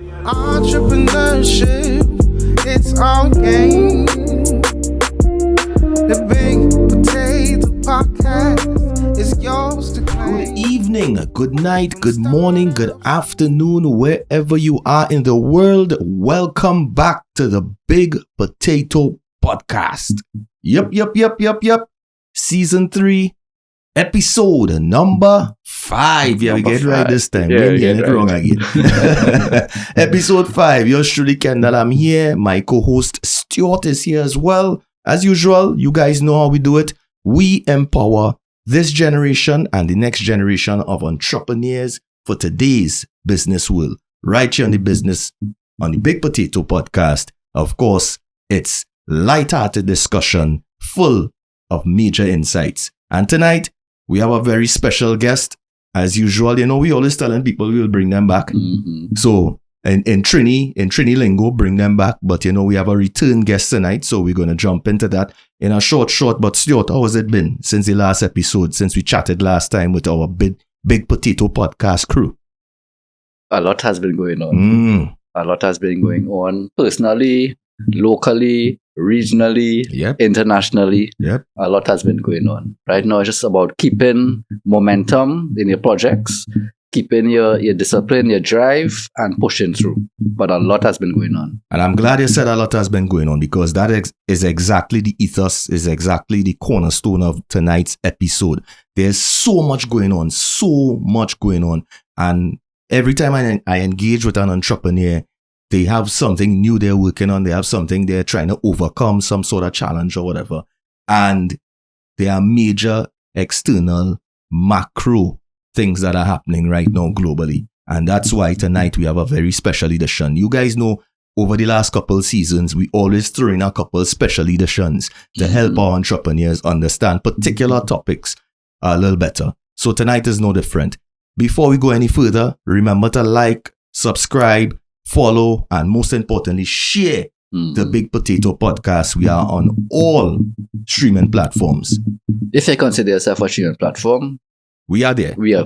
Entrepreneurship, it's our game. The Big Potato Podcast is yours to claim. Good evening, good night, good morning, good afternoon, wherever you are in the world. Welcome back to the Big Potato Podcast. Yep. Season 3, episode number 5. Yeah, we get it right this time. We ain't getting it wrong again. Episode 5. Yours truly, Kendall. I'm here. My co-host Stuart is here as well. As usual, you guys know how we do it. We empower this generation and the next generation of entrepreneurs for today's business world. Right here on the Big Potato Podcast. Of course, it's light-hearted discussion full of major insights. And tonight, we have a very special guest. As usual, we always telling people we will bring them back. Mm-hmm. So, in Trini lingo, bring them back. But, we have a return guest tonight. So, we're going to jump into that in a short. But, Stuart, how has it been since the last episode, since we chatted last time with our Big Potato Podcast crew? A lot has been going on. A lot has been going on personally, locally, regionally, internationally. A lot has been going on. Right now, it's just about keeping momentum in your projects, keeping your discipline, your drive, and pushing through. But a lot has been going on. And I'm glad you said a lot has been going on, because that is exactly the ethos, is exactly the cornerstone of tonight's episode. There's so much going on. And every time I engage with an entrepreneur, they have something new they're working on. They have something they're trying to overcome, some sort of challenge or whatever. And there are major external macro things that are happening right now globally. And that's why tonight we have a very special edition. You guys know over the last couple seasons, we always throw in a couple special editions to help our entrepreneurs understand particular topics a little better. So tonight is no different. Before we go any further, remember to like, subscribe, follow, and most importantly, share the Big Potato Podcast. We are on all streaming platforms. If you consider yourself a streaming platform, we are there. We are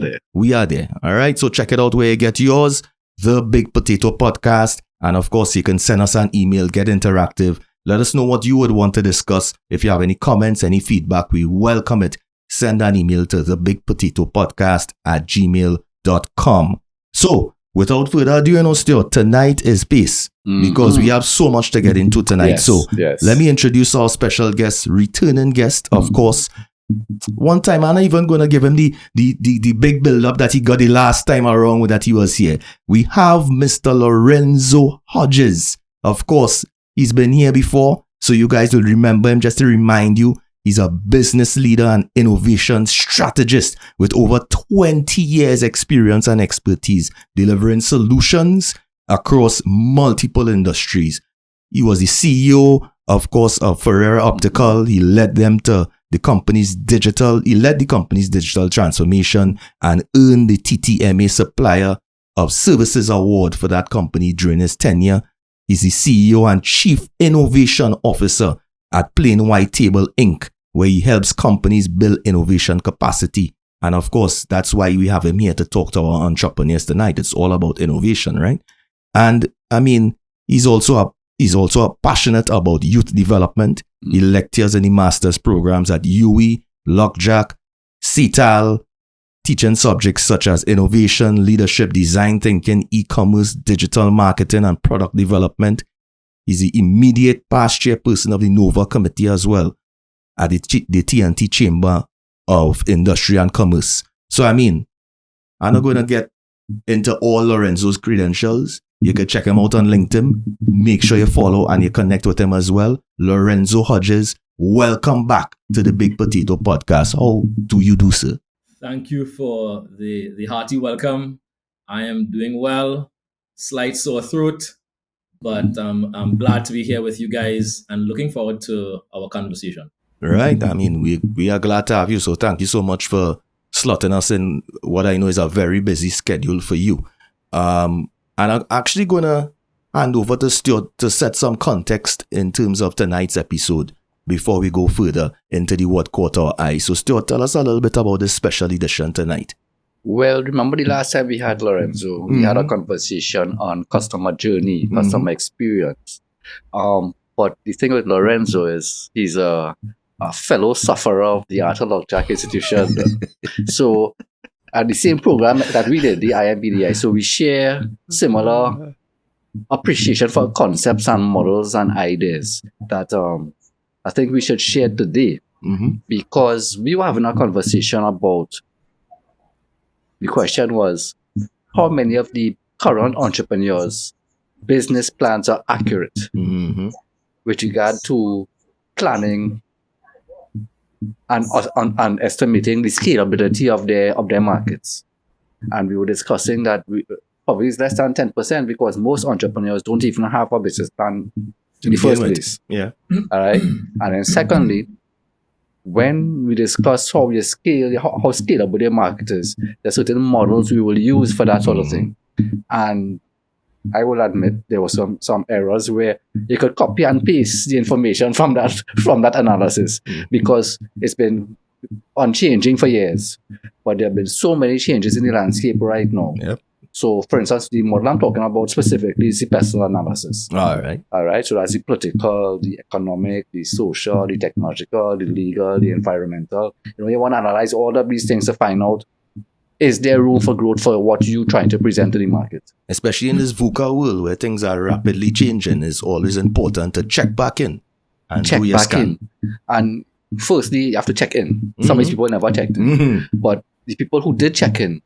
there. All right. So check it out where you get yours, the Big Potato Podcast. And of course, you can send us an email, get interactive. Let us know what you would want to discuss. If you have any comments, any feedback, we welcome it. Send an email to thebigpotatopodcast@gmail.com. So, without further ado, Stuart, tonight is pace, because we have so much to get into tonight. Let me introduce our special guest, returning guest, of course. One time, I'm not even going to give him the big build-up that he got the last time around that he was here. We have Mr. Lorenzo Hodges. Of course, he's been here before, so you guys will remember him. Just to remind you, he's a business leader and innovation strategist with over 20 years experience and expertise delivering solutions across multiple industries. He was the CEO, of course, of Ferrera Optical. He led the company's digital transformation and earned the TTMA Supplier of Services Award for that company during his tenure. He's the CEO and Chief Innovation Officer at Plain White Table Inc., where he helps companies build innovation capacity. And of course, that's why we have him here to talk to our entrepreneurs tonight. It's all about innovation, right? And he's also passionate about youth development. He lectures in the master's programs at UWI, Lockjack, CETAL, teaching subjects such as innovation, leadership, design thinking, e-commerce, digital marketing, and product development. He's the immediate past chairperson of the NOVA committee as well at the TNT Chamber of Industry and Commerce. So, I'm not going to get into all Lorenzo's credentials. You can check him out on LinkedIn. Make sure you follow and you connect with him as well. Lorenzo Hodges, welcome back to the Big Potato Podcast. How do you do, sir? Thank you for the hearty welcome. I am doing well. Slight sore throat, but I'm glad to be here with you guys and looking forward to our conversation. Right. We are glad to have you. So thank you so much for slotting us in what I know is a very busy schedule for you. And I'm actually going to hand over to Stuart to set some context in terms of tonight's episode before we go further into the what caught our eye. So Stuart, tell us a little bit about this special edition tonight. Well, remember the last time we had Lorenzo, we had a conversation on customer journey, customer experience. But the thing with Lorenzo is he's a fellow sufferer of the Arthur Jack Institution. So at the same program that we did, the IMBDI, so we share similar appreciation for concepts and models and ideas that I think we should share today. Because we were having a conversation about, the question was, how many of the current entrepreneurs' business plans are accurate with regard to planning and estimating the scalability of their markets. And we were discussing that probably it's less than 10% because most entrepreneurs don't even have a business plan in the first place. Yeah. All right. And then secondly, when we discuss how you scale, how scalable their market is, there are certain models we will use for that sort of thing. And I will admit there were some errors where you could copy and paste the information from that analysis because it's been unchanging for years. But there have been so many changes in the landscape right now. Yep. So, for instance, the model I'm talking about specifically is the personal analysis. All right. So that's the political, the economic, the social, the technological, the legal, the environmental. You want to analyze all of these things to find out, is there room for growth for what you're trying to present to the market? Especially in this VUCA world where things are rapidly changing, it's always important to check back in and do your scan. And firstly, you have to check in. Some of these people never checked in. But the people who did check in,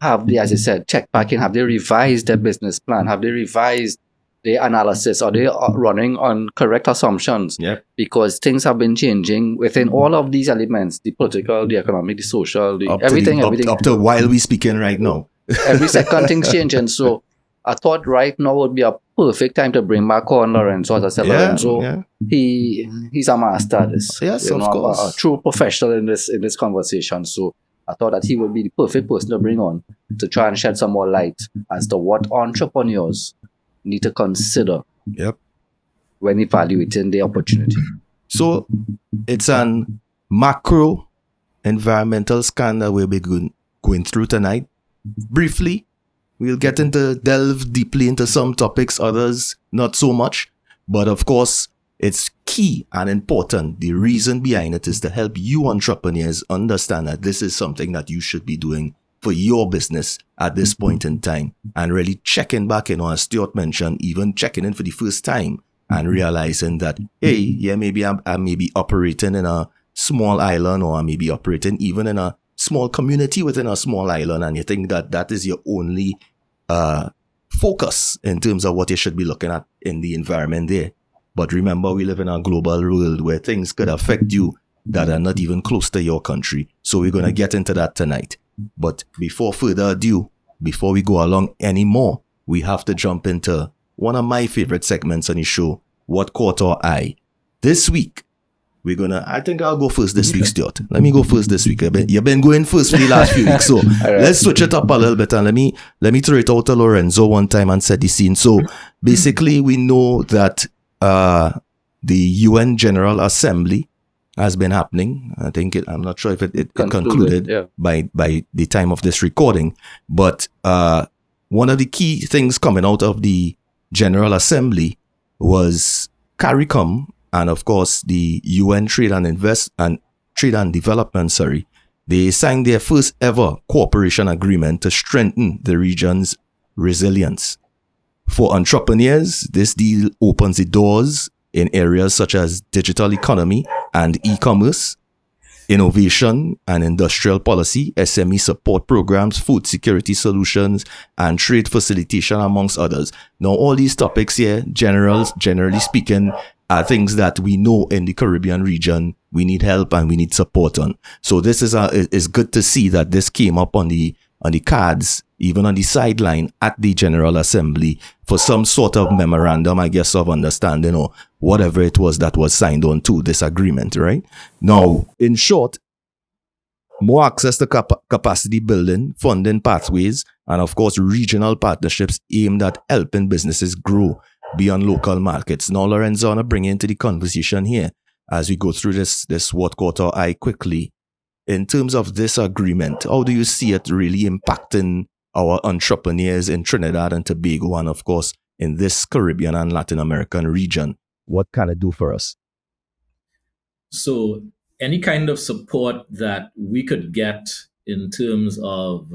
have they, as I said, check back in? Have they revised their business plan? Have they revised their analysis? Are they running on correct assumptions? Yep. Because things have been changing within all of these elements, the political, the economic, the social, everything. Up to while we speaking right now. Every second thing's changing. So I thought right now would be a perfect time to bring back on Lorenzo. As I said, Lorenzo, he's a master at this. Yes, of course. A true professional in this conversation. So I thought that he would be the perfect person to bring on to try and shed some more light as to what entrepreneurs need to consider when evaluating the opportunity. So it's an macro environmental scan that we'll be going through tonight. Briefly, we'll delve deeply into some topics, others not so much. But of course, it's key and important. The reason behind it is to help you entrepreneurs understand that this is something that you should be doing for your business at this point in time, and really checking back in, as Stuart mentioned, even checking in for the first time and realizing that, hey, maybe I may be operating in a small island, or I may be operating even in a small community within a small island, and you think that is your only focus in terms of what you should be looking at in the environment there. But remember, we live in a global world where things could affect you that are not even close to your country. So we're going to get into that tonight. But before further ado, before we go along anymore, we have to jump into one of my favorite segments on the show, What Caught Our Eye. This week, I think I'll go first this week, Stuart. Let me go first this week. You've been going first for the last few weeks. So let's switch it up a little bit, and let me throw it out to Lorenzo one time and set the scene. So basically, we know that the UN General Assembly has been happening. I think I'm not sure if it concluded by the time of this recording. But one of the key things coming out of the General Assembly was CARICOM, and of course the UN Trade and Development. They signed their first ever cooperation agreement to strengthen the region's resilience. For entrepreneurs, this deal opens the doors in areas such as digital economy and e-commerce, innovation and industrial policy, SME support programs, food security solutions, and trade facilitation, amongst others. Now, all these topics here, generally speaking, are things that we know in the Caribbean region we need help and we need support on. So this is good to see that this came up on the cards, even on the sideline at the General Assembly, for some sort of memorandum, I guess, of understanding or whatever it was that was signed on to this agreement, right? Now, in short, more access to capacity building, funding pathways, and of course, regional partnerships aimed at helping businesses grow beyond local markets. Now, Lorenzo, I want to bring you into the conversation here as we go through this What Caught Our Eye quickly. in terms of this agreement, how do you see it really impacting our entrepreneurs in Trinidad and Tobago and, of course, in this Caribbean and Latin American region? What can it do for us? So any kind of support that we could get in terms of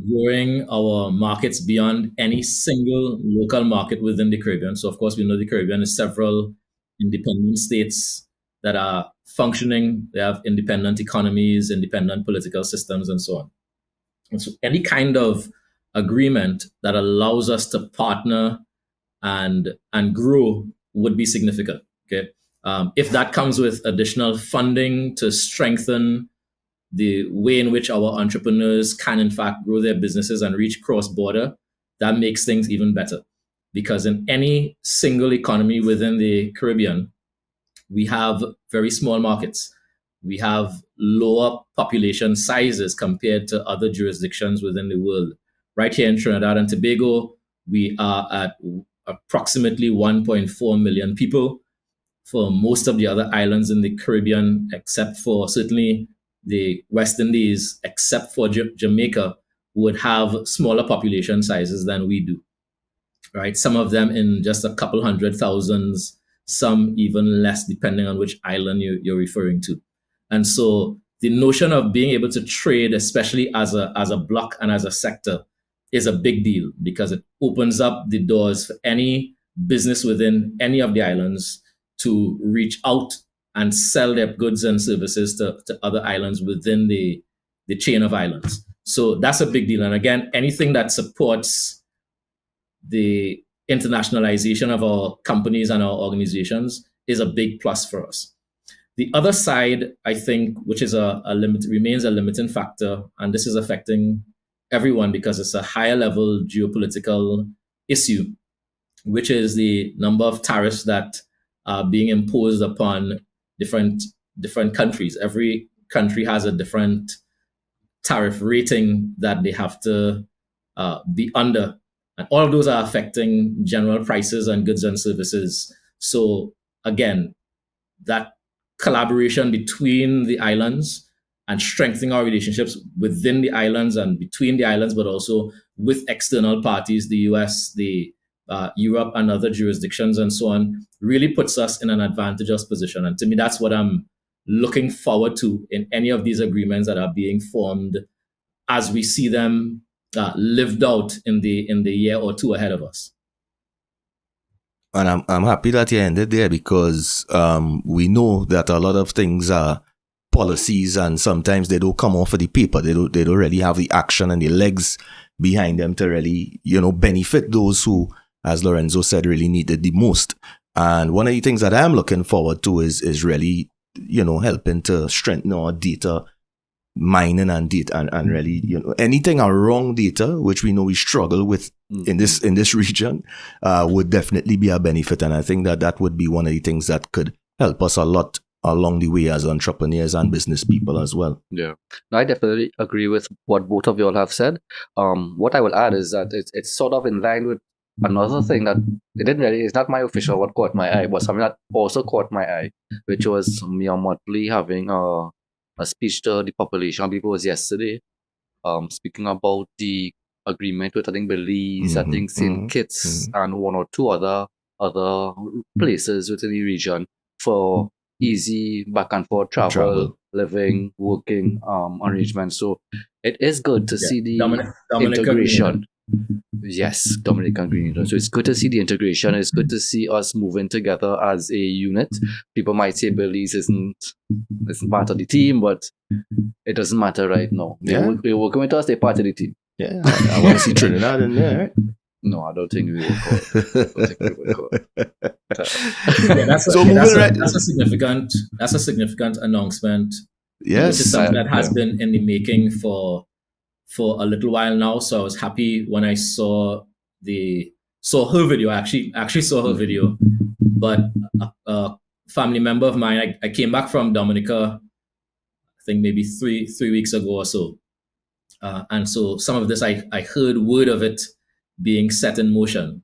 growing our markets beyond any single local market within the Caribbean. So, of course, we know the Caribbean is several independent states that are functioning. They have independent economies, independent political systems, and so on. And so any kind of agreement that allows us to partner and grow would be significant. Okay. If that comes with additional funding to strengthen the way in which our entrepreneurs can in fact grow their businesses and reach cross-border, that makes things even better. Because in any single economy within the Caribbean, we have very small markets. We have lower population sizes compared to other jurisdictions within the world. Right here in Trinidad and Tobago, we are at approximately 1.4 million people. For most of the other islands in the Caribbean, except for certainly the West Indies, except for Jamaica, would have smaller population sizes than we do, right? Some of them in just a couple 100,000, some even less, depending on which island you're referring to. And so the notion of being able to trade, especially as a block and as a sector, is a big deal because it opens up the doors for any business within any of the islands to reach out and sell their goods and services to other islands within the chain of islands. So that's a big deal. And again, anything that supports the internationalization of our companies and our organizations is a big plus for us. The other side, I think, which is remains a limiting factor, and this is affecting everyone because it's a higher level geopolitical issue, which is the number of tariffs that are being imposed upon different countries. Every country has a different tariff rating that they have to be under. And all of those are affecting general prices and goods and services. So again, that collaboration between the islands and strengthening our relationships within the islands and between the islands, but also with external parties, the US, the Europe and other jurisdictions and so on, really puts us in an advantageous position. And to me, that's what I'm looking forward to in any of these agreements that are being formed as we see them lived out in the year or two ahead of us. And I'm happy that you ended there because we know that a lot of things are policies and sometimes they don't come off of the paper. They don't really have the action and the legs behind them to really, benefit those who, as Lorenzo said, really need it the most. And one of the things that I'm looking forward to is really, helping to strengthen our data mining and data and really, anything around data, which we know we struggle with in this region, would definitely be a benefit. And I think that would be one of the things that could help us a lot along the way as entrepreneurs and business people as well. Yeah, I definitely agree with what both of you all have said. What I will add is that it's sort of in line with another thing that it's not my official what caught my eye, but something that also caught my eye, which was Mia Motley having a speech to the population. I believe it was yesterday, speaking about the agreement with I think Belize, I think St. Kitts, and one or two other places within the region for easy back and forth travel, living, working arrangements. So it is good to see the integration. Yes, Dominican Green. So it's good to see the integration. It's good to see us moving together as a unit. People might say Belize isn't part of the team, but it doesn't matter right now. They're working with us, they're part of the team. Yeah, I want to see Trinidad in there, right? No, I don't think we will call it. That's a significant announcement. Yes. Which is something that has been in the making for a little while now. So I was happy when I saw her video. I actually saw her video. But a family member of mine, I came back from Dominica, I think maybe three weeks ago or so. And so some of this, I heard word of it being set in motion.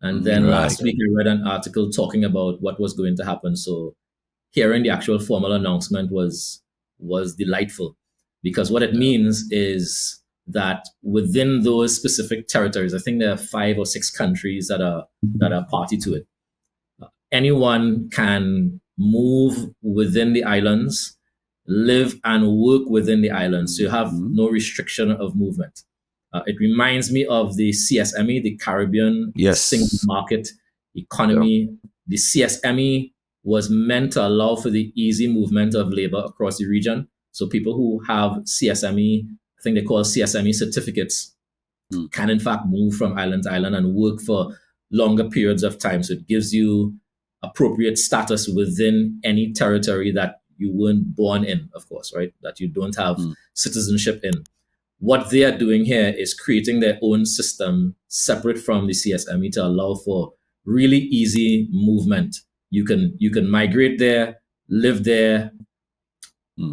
And then last week I read an article talking about what was going to happen. So hearing the actual formal announcement was was delightful, because what it means is that within those specific territories, I think there are 5 or 6 countries that are party to it. Anyone can move within the islands, live and work within the islands. So you have no restriction of movement. It reminds me of the CSME, the Caribbean Single Market Economy. The CSME was meant to allow for the easy movement of labor across the region. So people who have CSME, I think they call CSME certificates, can in fact move from island to island and work for longer periods of time. So it gives you appropriate status within any territory that you weren't born in, of course, right? That you don't have citizenship in. What they are doing here is creating their own system separate from the CSME to allow for really easy movement. You can migrate there, live there,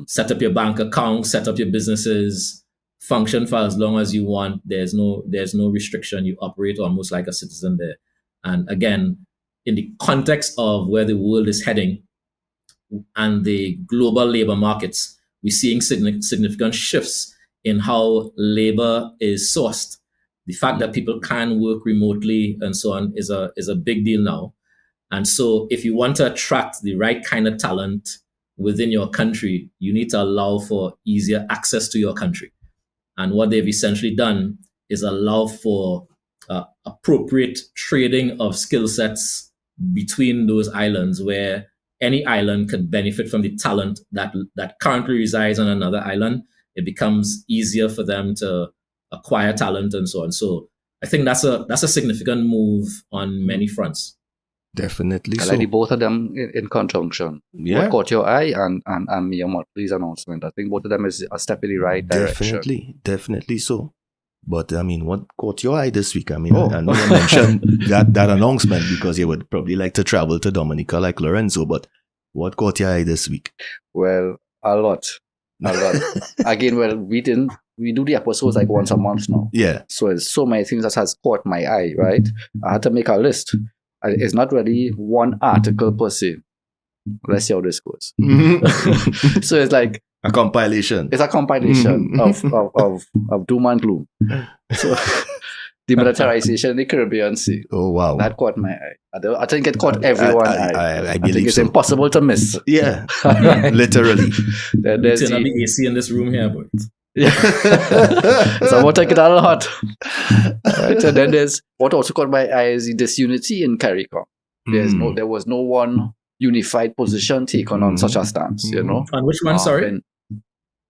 set up your bank account, set up your businesses, function for as long as you want. There's no restriction. You operate almost like a citizen there. And again, in the context of where the world is heading and the global labor markets, we're seeing significant shifts in how labor is sourced. The fact that people can work remotely and so on is a big deal now. And so if you want to attract the right kind of talent within your country, you need to allow for easier access to your country. And what they've essentially done is allow for appropriate trading of skill sets between those islands, where any island could benefit from the talent that currently resides on another island. It becomes easier for them to acquire talent and so on. So I think that's a significant move on many fronts. Definitely. I like the both of them in conjunction. Yeah. What caught your eye and Mia Motley's announcement. I think both of them is a step in the right direction. Definitely so. But I mean, what caught your eye this week? I mean, I know you mentioned that announcement because you would probably like to travel to Dominica like Lorenzo, but what caught your eye this week? Well, a lot. Again, we do the episodes like once a month now. Yeah. So it's so many things that has caught my eye, right? I had to make a list. It's not really one article per se. Let's see how this goes. So it's like a compilation. It's a compilation of doom and gloom. So the militarization in the Caribbean Sea. Oh wow. That caught my eye. I think it caught everyone's eye. I believe think it's so. impossible to miss. Yeah. Literally. Then there's the AC in this room here, boy. Yeah. So I won't take it out of hot. Right. And then there's what also caught my eye is the disunity in CARICOM. There was no one unified position taken on such a stance, you know. On which one, sorry?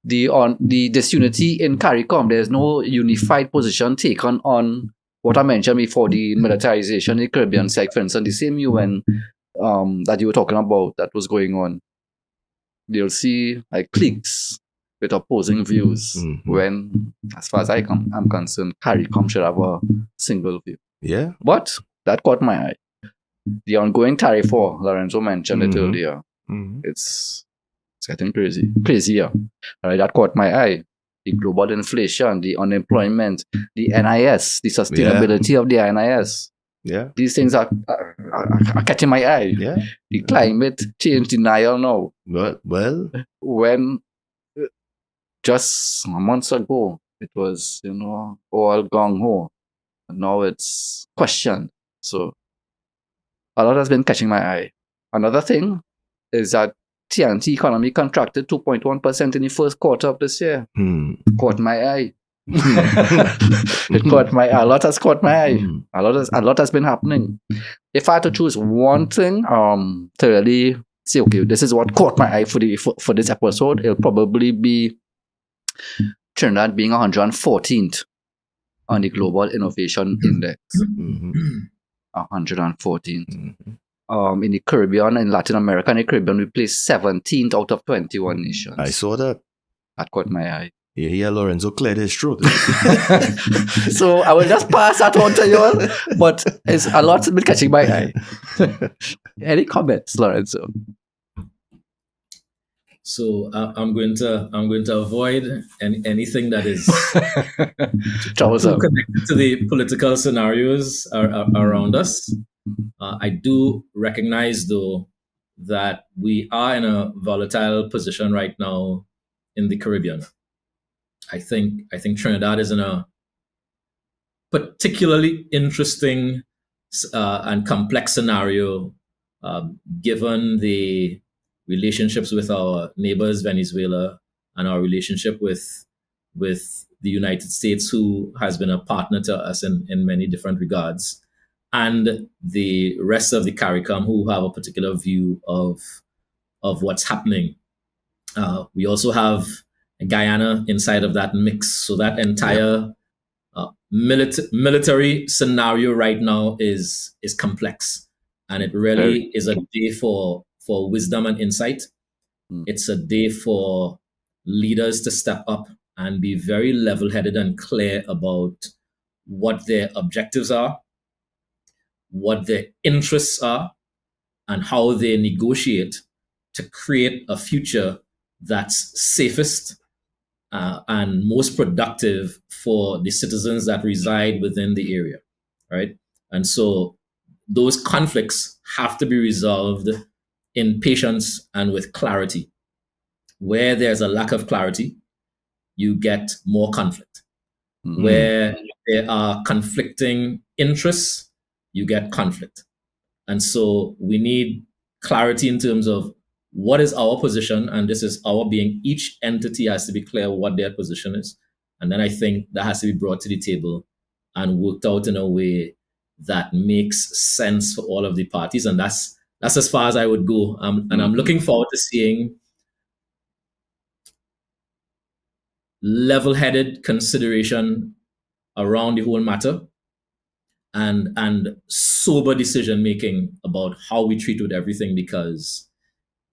The disunity in CARICOM, there's no unified position taken on what I mentioned before, the militarization in the Caribbean Sea. For instance, the same UN that you were talking about that was going on. They'll see like cliques with opposing views when, as far as I'm concerned, CARICOM should have a single view. Yeah. But that caught my eye. The ongoing tariff war, Lorenzo mentioned it earlier. It's getting crazier. All right, that caught my eye. The global inflation, the unemployment, the NIS, the sustainability of the NIS. Yeah. These things are catching my eye. Yeah. The climate change denial now. Well. When just months ago, it was, all gung-ho. Now it's questioned. So a lot has been catching my eye. Another thing is that TNT economy contracted 2.1% in the first quarter of this year. Caught my eye. It caught my eye. A lot has caught my eye. A lot has been happening. If I had to choose one thing to really say, okay, this is what caught my eye for this episode, it'll probably be Trinidad being 114th on the Global Innovation Index. 114th. In the Caribbean, in Latin America and the Caribbean, we placed 17th out of 21 nations. I saw that. That caught my eye. Yeah, Lorenzo cleared his throat. So I will just pass that on to you all, but it's a lot been catching my eye. Any comments, Lorenzo? So I'm going to avoid anything that is troublesome connected to the political scenarios around us. I do recognize, though, that we are in a volatile position right now in the Caribbean. I think Trinidad is in a particularly interesting and complex scenario, given the relationships with our neighbors, Venezuela, and our relationship with the United States, who has been a partner to us in many different regards, and the rest of the CARICOM, who have a particular view of what's happening. We also have Guyana inside of that mix. So that entire military scenario right now is complex, and it really is a day for wisdom and insight. It's a day for leaders to step up and be very level-headed and clear about what their objectives are, what their interests are, and how they negotiate to create a future that's safest and most productive for the citizens that reside within the area, right? And so those conflicts have to be resolved in patience and with clarity. Where there's a lack of clarity, you get more conflict. Where there are conflicting interests, you get conflict. And so we need clarity in terms of what is our position, and this is our being. Each entity has to be clear what their position is. And then I think that has to be brought to the table and worked out in a way that makes sense for all of the parties. And that's as far as I would go. And I'm looking forward to seeing level-headed consideration around the whole matter, and sober decision-making about how we treat with everything, because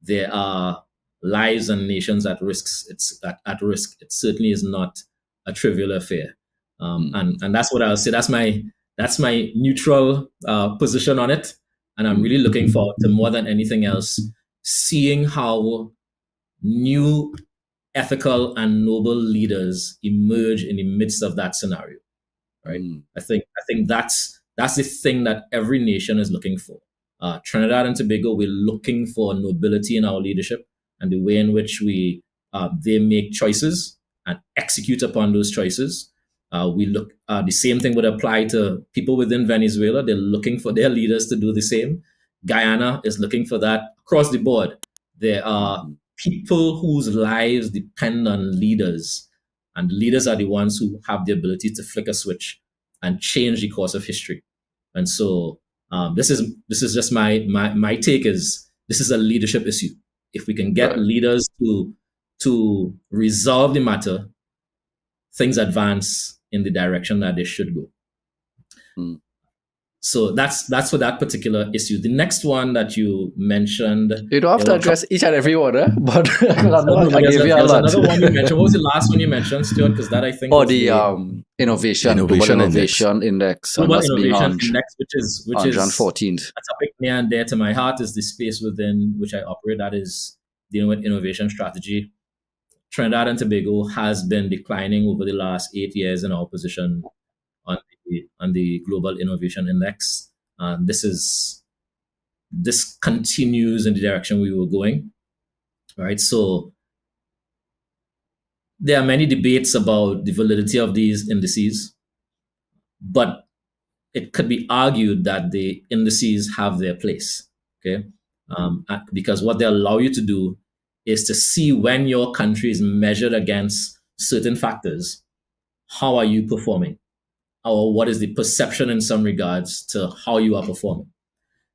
there are lives and nations at risk. It's at risk. It certainly is not a trivial affair. And that's what I'll say. That's my neutral position on it. And I'm really looking forward to, more than anything else, seeing how new ethical and noble leaders emerge in the midst of that scenario. Right? I think that's the thing that every nation is looking for. Trinidad and Tobago, we're looking for nobility in our leadership and the way in which they make choices and execute upon those choices. The same thing would apply to people within Venezuela. They're looking for their leaders to do the same. Guyana is looking for that across the board. There are people whose lives depend on leaders, and leaders are the ones who have the ability to flick a switch and change the course of history. And so this is just my take is this is a leadership issue. If we can get leaders to resolve the matter, things advance in the direction that they should go. So that's for that particular issue. The next one that you mentioned, you don't have to address each and every one, but there's another one you mentioned. What was the last one you mentioned, Stuart? Because that I think global innovation index. Global innovation index, which is on 14th. A topic near and dear to my heart, is the space within which I operate, that is dealing with innovation strategy. Trinidad and Tobago has been declining over the last 8 years in our position on the Global Innovation Index. This continues in the direction we were going, right? So there are many debates about the validity of these indices, but it could be argued that the indices have their place, okay? Because what they allow you to do is to see when your country is measured against certain factors, how are you performing? Or what is the perception in some regards to how you are performing?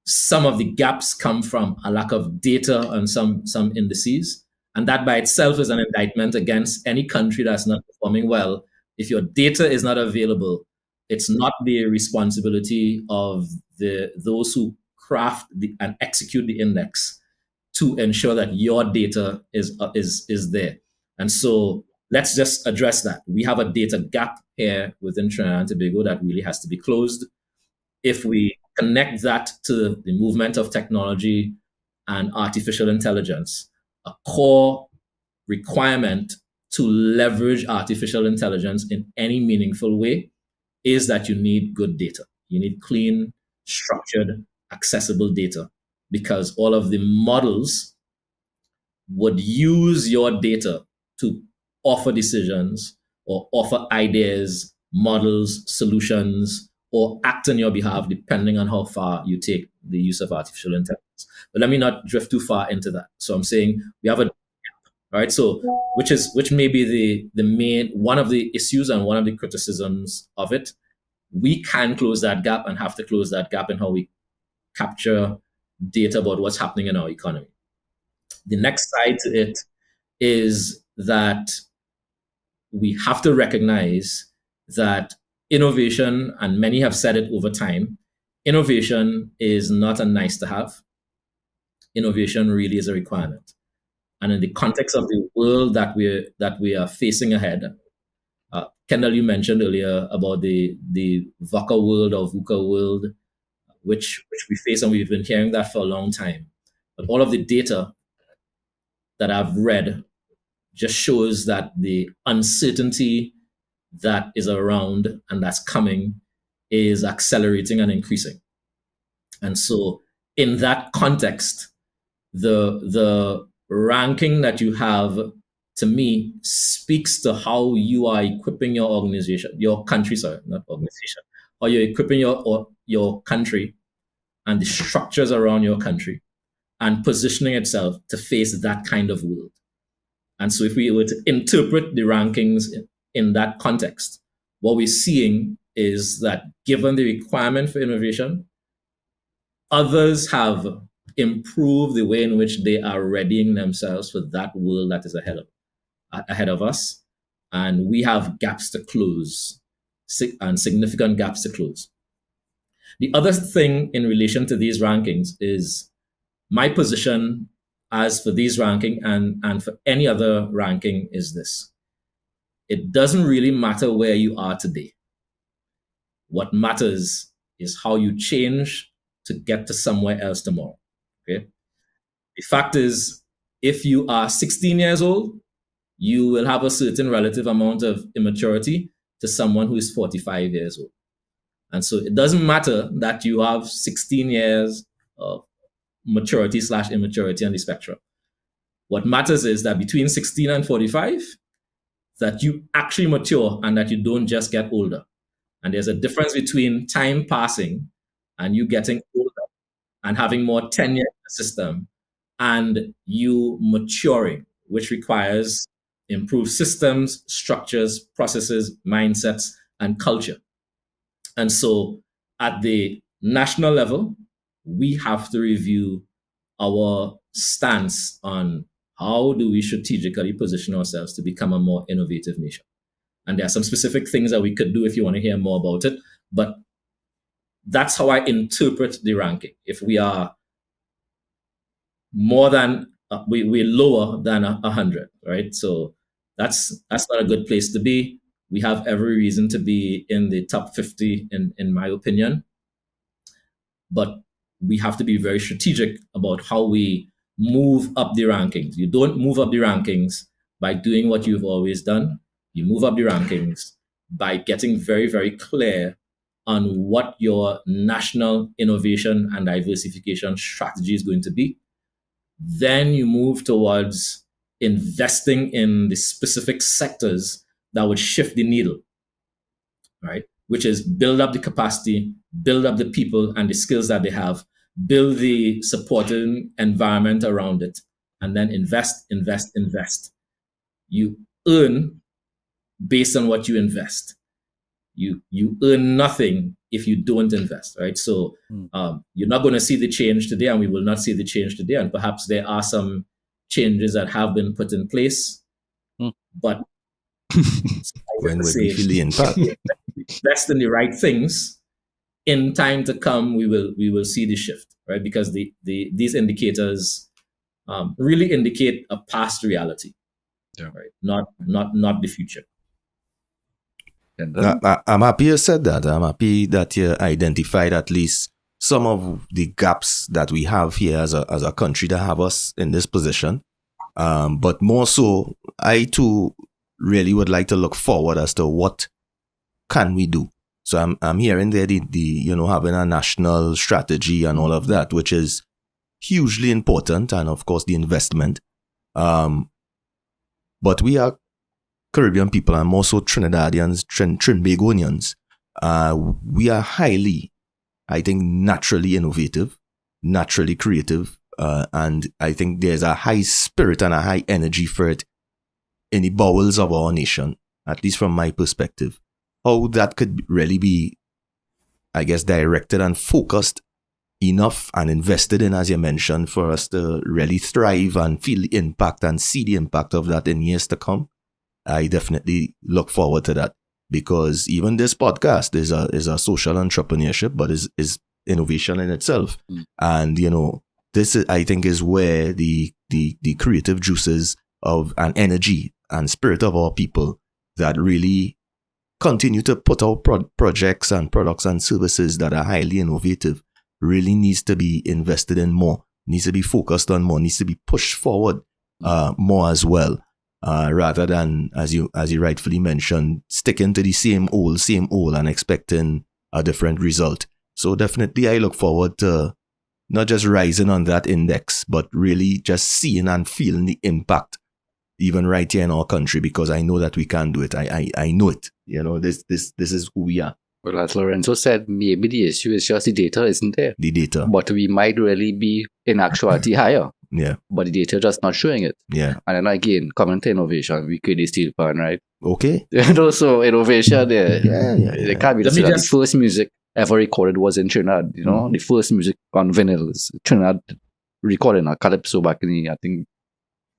Some of the gaps come from a lack of data on some indices, and that by itself is an indictment against any country that's not performing well. If your data is not available, it's not the responsibility of those who craft and execute the index to ensure that your data is there. And so let's just address that. We have a data gap here within Trinidad and Tobago that really has to be closed. If we connect that to the movement of technology and artificial intelligence, a core requirement to leverage artificial intelligence in any meaningful way is that you need good data. You need clean, structured, accessible data, because all of the models would use your data to offer decisions or offer ideas, models, solutions, or act on your behalf, depending on how far you take the use of artificial intelligence. But let me not drift too far into that. So I'm saying we have a right. So which may be the main one of the issues and one of the criticisms of it. We can close that gap and have to close that gap in how we capture data about what's happening in our economy. The next side to it is that we have to recognize that innovation, and many have said it over time, innovation is not a nice to have. Innovation really is a requirement. And in the context of the world that we are facing ahead, Kendell, you mentioned earlier about the VUCA world or VUCA world, which we face, and we've been hearing that for a long time. But all of the data that I've read just shows that the uncertainty that is around and that's coming is accelerating and increasing. And so in that context, the ranking that you have, to me, speaks to how you are equipping your organization, your country, sorry, not organization, how you're equipping your country and the structures around your country and positioning itself to face that kind of world. And so if we were to interpret the rankings in that context, what we're seeing is that given the requirement for innovation, others have improved the way in which they are readying themselves for that world that is ahead of us. And we have gaps to close, and significant gaps to close. The other thing in relation to these rankings is my position as for these ranking and for any other ranking is this. It doesn't really matter where you are today. What matters is how you change to get to somewhere else tomorrow. Okay. The fact is, if you are 16 years old, you will have a certain relative amount of immaturity to someone who is 45 years old. And so it doesn't matter that you have 16 years of maturity / immaturity on the spectrum. What matters is that between 16 and 45, that you actually mature and that you don't just get older. And there's a difference between time passing and you getting older and having more tenure in the system and you maturing, which requires improved systems, structures, processes, mindsets, and culture. And so at the national level, we have to review our stance on how do we strategically position ourselves to become a more innovative nation. And there are some specific things that we could do if you want to hear more about it. But that's how I interpret the ranking. If we are more than, we're lower than 100, right? So that's not a good place to be. We have every reason to be in the top 50, in my opinion. But we have to be very strategic about how we move up the rankings. You don't move up the rankings by doing what you've always done. You move up the rankings by getting very, very clear on what your national innovation and diversification strategy is going to be. Then you move towards investing in the specific sectors that would shift the needle, right? Which is build up the capacity, build up the people and the skills that they have, build the supporting environment around it, and then invest. You earn based on what you invest. You earn nothing if you don't invest, right? So you're not going to see the change today, and we will not see the change today. And perhaps there are some changes that have been put in place, but when will we feel the impact? Invest in the right things, in time to come, we will see the shift, right? Because these indicators really indicate a past reality, right? Not the future. I'm happy you said that. I'm happy that you identified at least some of the gaps that we have here as a country that have us in this position. But more so, I too really would like to look forward as to what can we do. So I'm hearing there the having a national strategy and all of that, which is hugely important, and of course the investment. But we are Caribbean people and more so Trinidadians, Trinbagonians. We are highly, I think, naturally innovative, naturally creative, and I think there's a high spirit and a high energy for it in the bowels of our nation, at least from my perspective. How that could really be, I guess, directed and focused enough and invested in, as you mentioned, for us to really thrive and feel the impact and see the impact of that in years to come. I definitely look forward to that, because even this podcast is a social entrepreneurship, but is innovation in itself. And, this is, I think, is where the creative juices of an energy and spirit of our people that really continue to put out projects and products and services that are highly innovative really needs to be invested in more, needs to be focused on more, needs to be pushed forward more as well, rather than, as you rightfully mentioned, sticking to the same old and expecting a different result. So definitely I look forward to not just rising on that index, but really just seeing and feeling the impact even right here in our country, because I know that we can do it. I know it. This is who we are. Well, as Lorenzo said, maybe the issue is just the data isn't there. The data. But we might really be, in actuality, higher. Yeah. But the data just not showing it. Yeah. And then again, coming to innovation, we create the steel pan, right? Okay. So innovation there. Yeah. It can't be the first music ever recorded was in Trinidad. The first music on vinyl is Trinidad recording a calypso back in the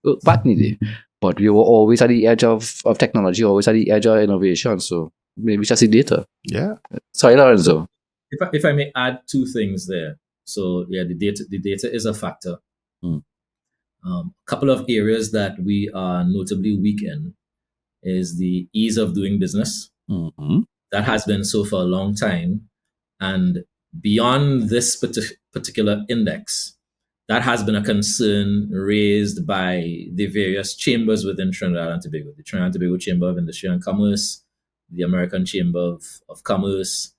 day. But we were always at the edge of technology, always at the edge of innovation. So maybe just the data. Yeah. Sorry, Lorenzo. If I may add two things there. So yeah, the data is a factor. A couple of areas that we are notably weak in is the ease of doing business. That has been so for a long time. And beyond this particular index, that has been a concern raised by the various chambers within Trinidad and Tobago. The Trinidad and Tobago Chamber of Industry and Commerce, the American Chamber of Commerce,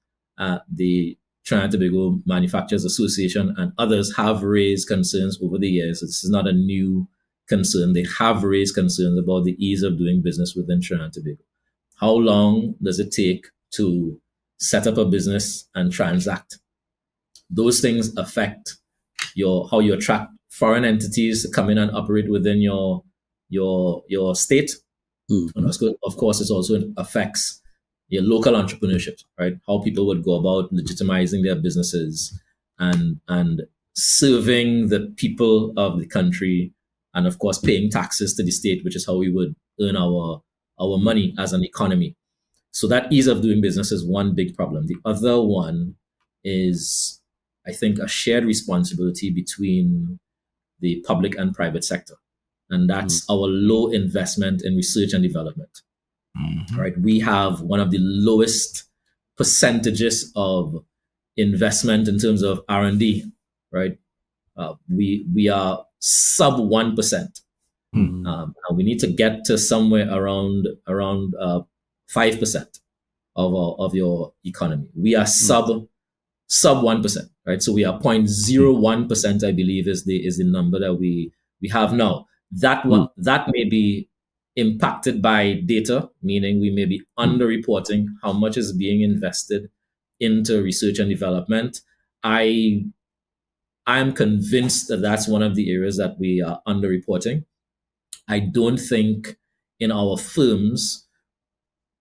the Trinidad and Tobago Manufacturers Association, and others have raised concerns over the years. So this is not a new concern. They have raised concerns about the ease of doing business within Trinidad and Tobago. How long does it take to set up a business and transact? Those things affect how you attract foreign entities to come in and operate within your state. And of course, it also affects your local entrepreneurship, right? How people would go about legitimizing their businesses and serving the people of the country, and of course paying taxes to the state, which is how we would earn our money as an economy. So that ease of doing business is one big problem. The other one is, I think, a shared responsibility between the public and private sector. And that's our low investment in research and development. Right? We have one of the lowest percentages of investment in terms of R&D, right? We are sub 1%. And we need to get to somewhere around 5% of your economy. We are sub 1%, right? So we are 0.01%, I believe, is the number that we have now. That may be impacted by data, meaning we may be underreporting how much is being invested into research and development. I'm convinced that that's one of the areas that we are underreporting. I don't think in our firms,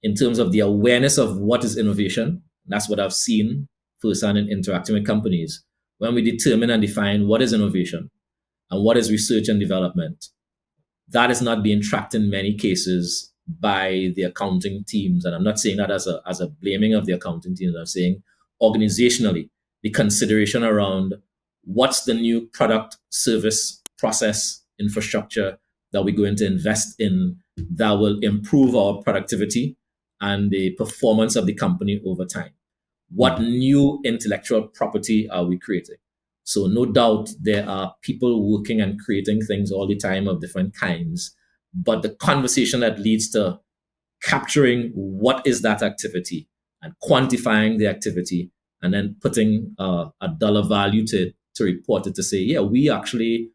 in terms of the awareness of what is innovation, that's what I've seen firsthand in interacting with companies. When we determine and define what is innovation and what is research and development, that is not being tracked in many cases by the accounting teams. And I'm not saying that as a blaming of the accounting teams. I'm saying organizationally, the consideration around what's the new product, service, process, infrastructure that we're going to invest in that will improve our productivity and the performance of the company over time. What new intellectual property are we creating? So no doubt there are people working and creating things all the time of different kinds, but the conversation that leads to capturing what is that activity and quantifying the activity and then putting a dollar value to report it, to say, yeah, we actually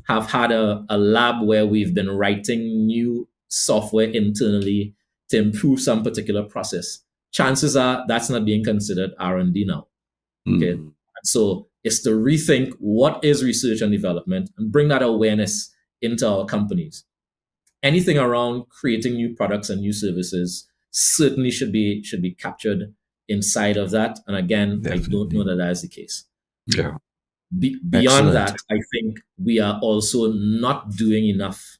have had a lab where we've been writing new software internally to improve some particular process, chances are that's not being considered R&D now. Okay, so it's to rethink what is research and development and bring that awareness into our companies. Anything around creating new products and new services certainly should be captured inside of that. And again, definitely. I don't know that is the case. Yeah. Beyond that, I think we are also not doing enough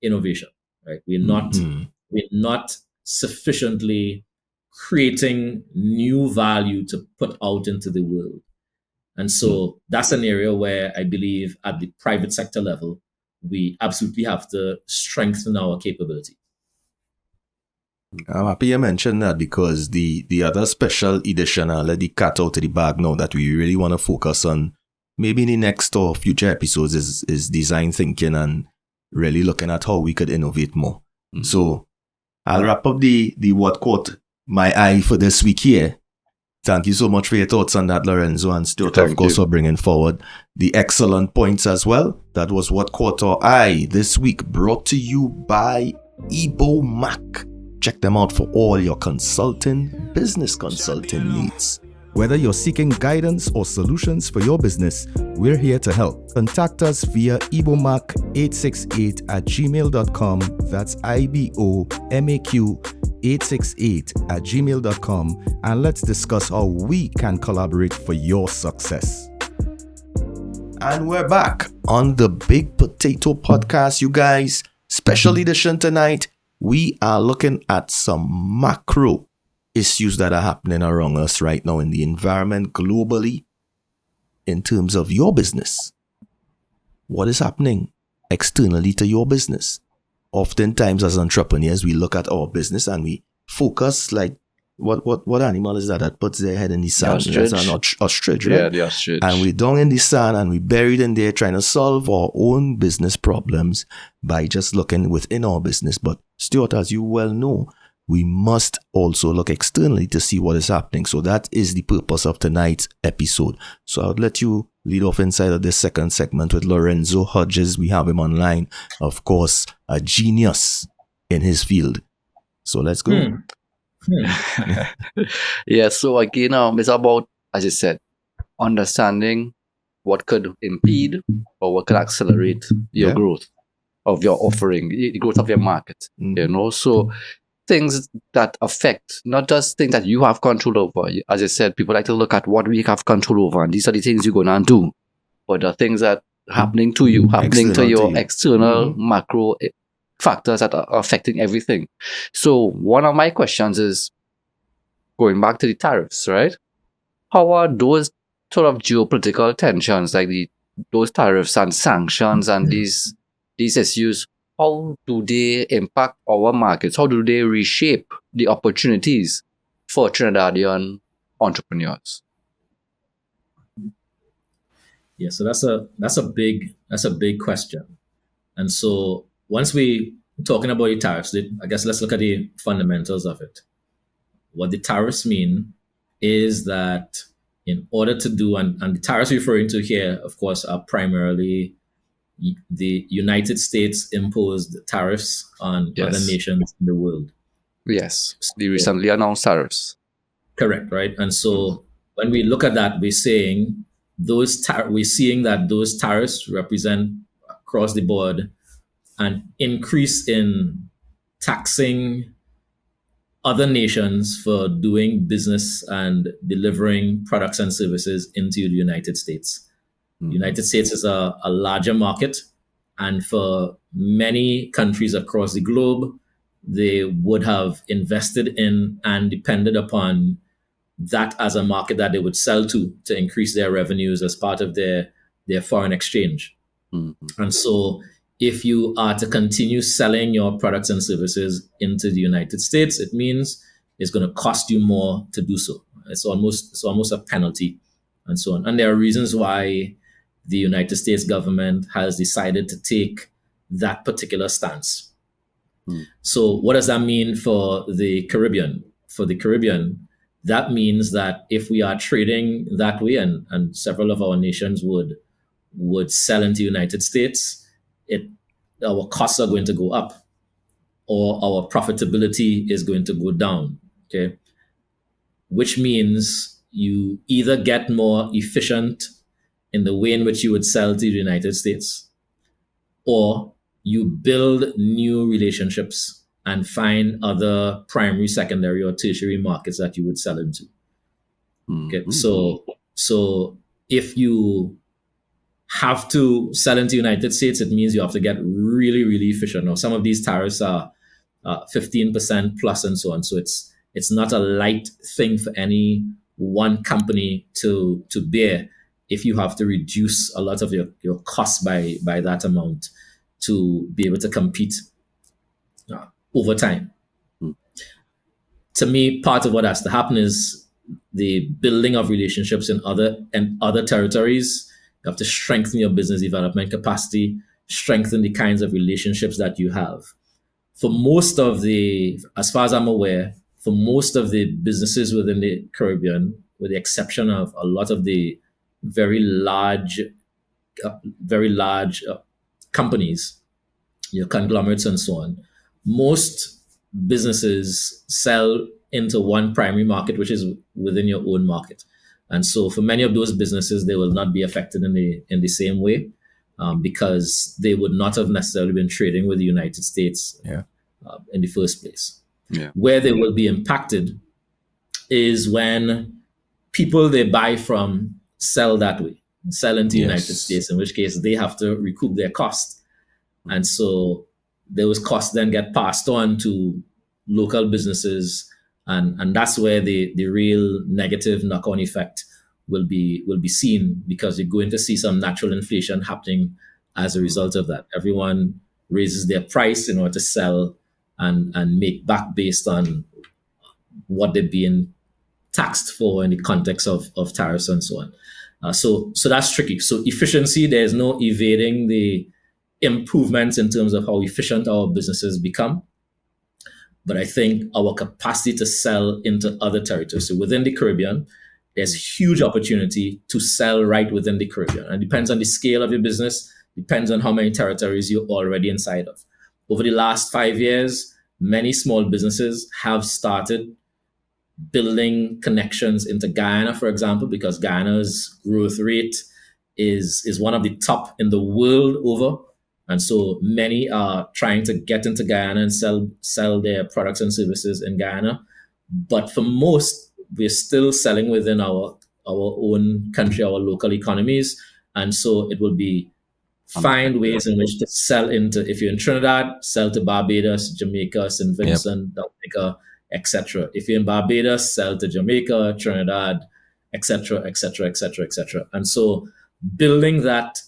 innovation. Right? We're not sufficiently creating new value to put out into the world. And so that's an area where I believe at the private sector level, we absolutely have to strengthen our capability. I'm happy you mentioned that, because the other special edition, I'll let the cat out of the bag now, that we really want to focus on maybe in the next or future episodes is design thinking and really looking at how we could innovate more. So I'll wrap up the what caught my eye for this week here. Thank you so much for your thoughts on that, Lorenzo, and Stuart, of course, for bringing forward the excellent points as well. That was what caught our eye this week, brought to you by EPS5. Check them out for all your business consulting needs. Whether you're seeking guidance or solutions for your business, we're here to help. Contact us via ibomac868@gmail.com. That's ibomac868@gmail.com. And let's discuss how we can collaborate for your success. And we're back on the Big Potato Podcast, you guys. Special edition tonight. We are looking at some macro issues that are happening around us right now in the environment globally in terms of your business. What is happening externally to your business? Oftentimes as entrepreneurs, we look at our business and we focus like, what animal is that puts their head in the sand? That's an ostrich, right? Yeah, the ostrich. And we're down in the sand and we're buried in there trying to solve our own business problems by just looking within our business. But Stuart, as you well know, we must also look externally to see what is happening. So that is the purpose of tonight's episode. So I would let you lead off inside of this second segment with Lorenzo Hodges. We have him online, of course, a genius in his field. So let's go. Yeah, so again, it's about, as you said, understanding what could impede or what could accelerate your growth of your offering, the growth of your market. You know, so things that affect, not just things that you have control over. As I said, people like to look at what we have control over, and these are the things you're going to do. But the things that are happening to you, happening to your external macro factors that are affecting everything. So one of my questions is, going back to the tariffs, right? How are those sort of geopolitical tensions, like those tariffs and sanctions and these issues, how do they impact our markets? How do they reshape the opportunities for Trinidadian entrepreneurs? Yeah, so that's a big question. And so once we talking about the tariffs, I guess let's look at the fundamentals of it. What the tariffs mean is that in order to do, and the tariffs referring to here, of course, are primarily the United States imposed tariffs on other nations in the world. Yes, the recently announced tariffs. Correct, right? And so when we look at that, we're seeing that those tariffs represent across the board an increase in taxing other nations for doing business and delivering products and services into the United States. The United States is a larger market, and for many countries across the globe, they would have invested in and depended upon that as a market that they would sell to increase their revenues as part of their foreign exchange. And so if you are to continue selling your products and services into the United States, it means it's going to cost you more to do so. It's almost a penalty and so on. And there are reasons why the United States government has decided to take that particular stance. So what does that mean for the Caribbean? For the Caribbean, that means that if we are trading that way, and several of our nations would sell into the United States, our costs are going to go up. or our profitability is going to go down. Okay, which means you either get more efficient in the way in which you would sell to the United States, or you build new relationships and find other primary, secondary, or tertiary markets that you would sell into. Okay, so if you have to sell into the United States, it means you have to get really, really efficient. Now, some of these tariffs are 15% plus and so on. So it's not a light thing for any one company to bear if you have to reduce a lot of your costs by that amount to be able to compete over time. To me, part of what has to happen is the building of relationships in other territories. You have to strengthen your business development capacity, strengthen the kinds of relationships that you have. For most of as far as I'm aware, for most of the businesses within the Caribbean, with the exception of a lot of the very large companies, your conglomerates and so on, most businesses sell into one primary market, which is within your own market. And so for many of those businesses, they will not be affected in the same way because they would not have necessarily been trading with the United States in the first place. Yeah. Where they will be impacted is when people they buy from sell that way, sell into the United States, in which case they have to recoup their cost. And so those costs then get passed on to local businesses, and that's where the real negative knock-on effect will be seen, because you're going to see some natural inflation happening as a result of that. Everyone raises their price in order to sell and make back based on what they're being taxed for in the context of tariffs and so on. So that's tricky. So efficiency, there's no evading the improvements in terms of how efficient our businesses become. But I think our capacity to sell into other territories, so within the Caribbean, there's huge opportunity to sell right within the Caribbean. And it depends on the scale of your business, depends on how many territories you're already inside of. Over the last 5 years, many small businesses have started building connections into Guyana, for example, because Guyana's growth rate is one of the top in the world over. And so many are trying to get into Guyana and sell their products and services in Guyana. But for most, we're still selling within our own country, our local economies. And so it will be find ways in which to sell into, if you're in Trinidad, sell to Barbados, Jamaica, St. Vincent, Dominica, etc. If you're in Barbados, sell to Jamaica, Trinidad, etc., etc., etc., etc. And so building that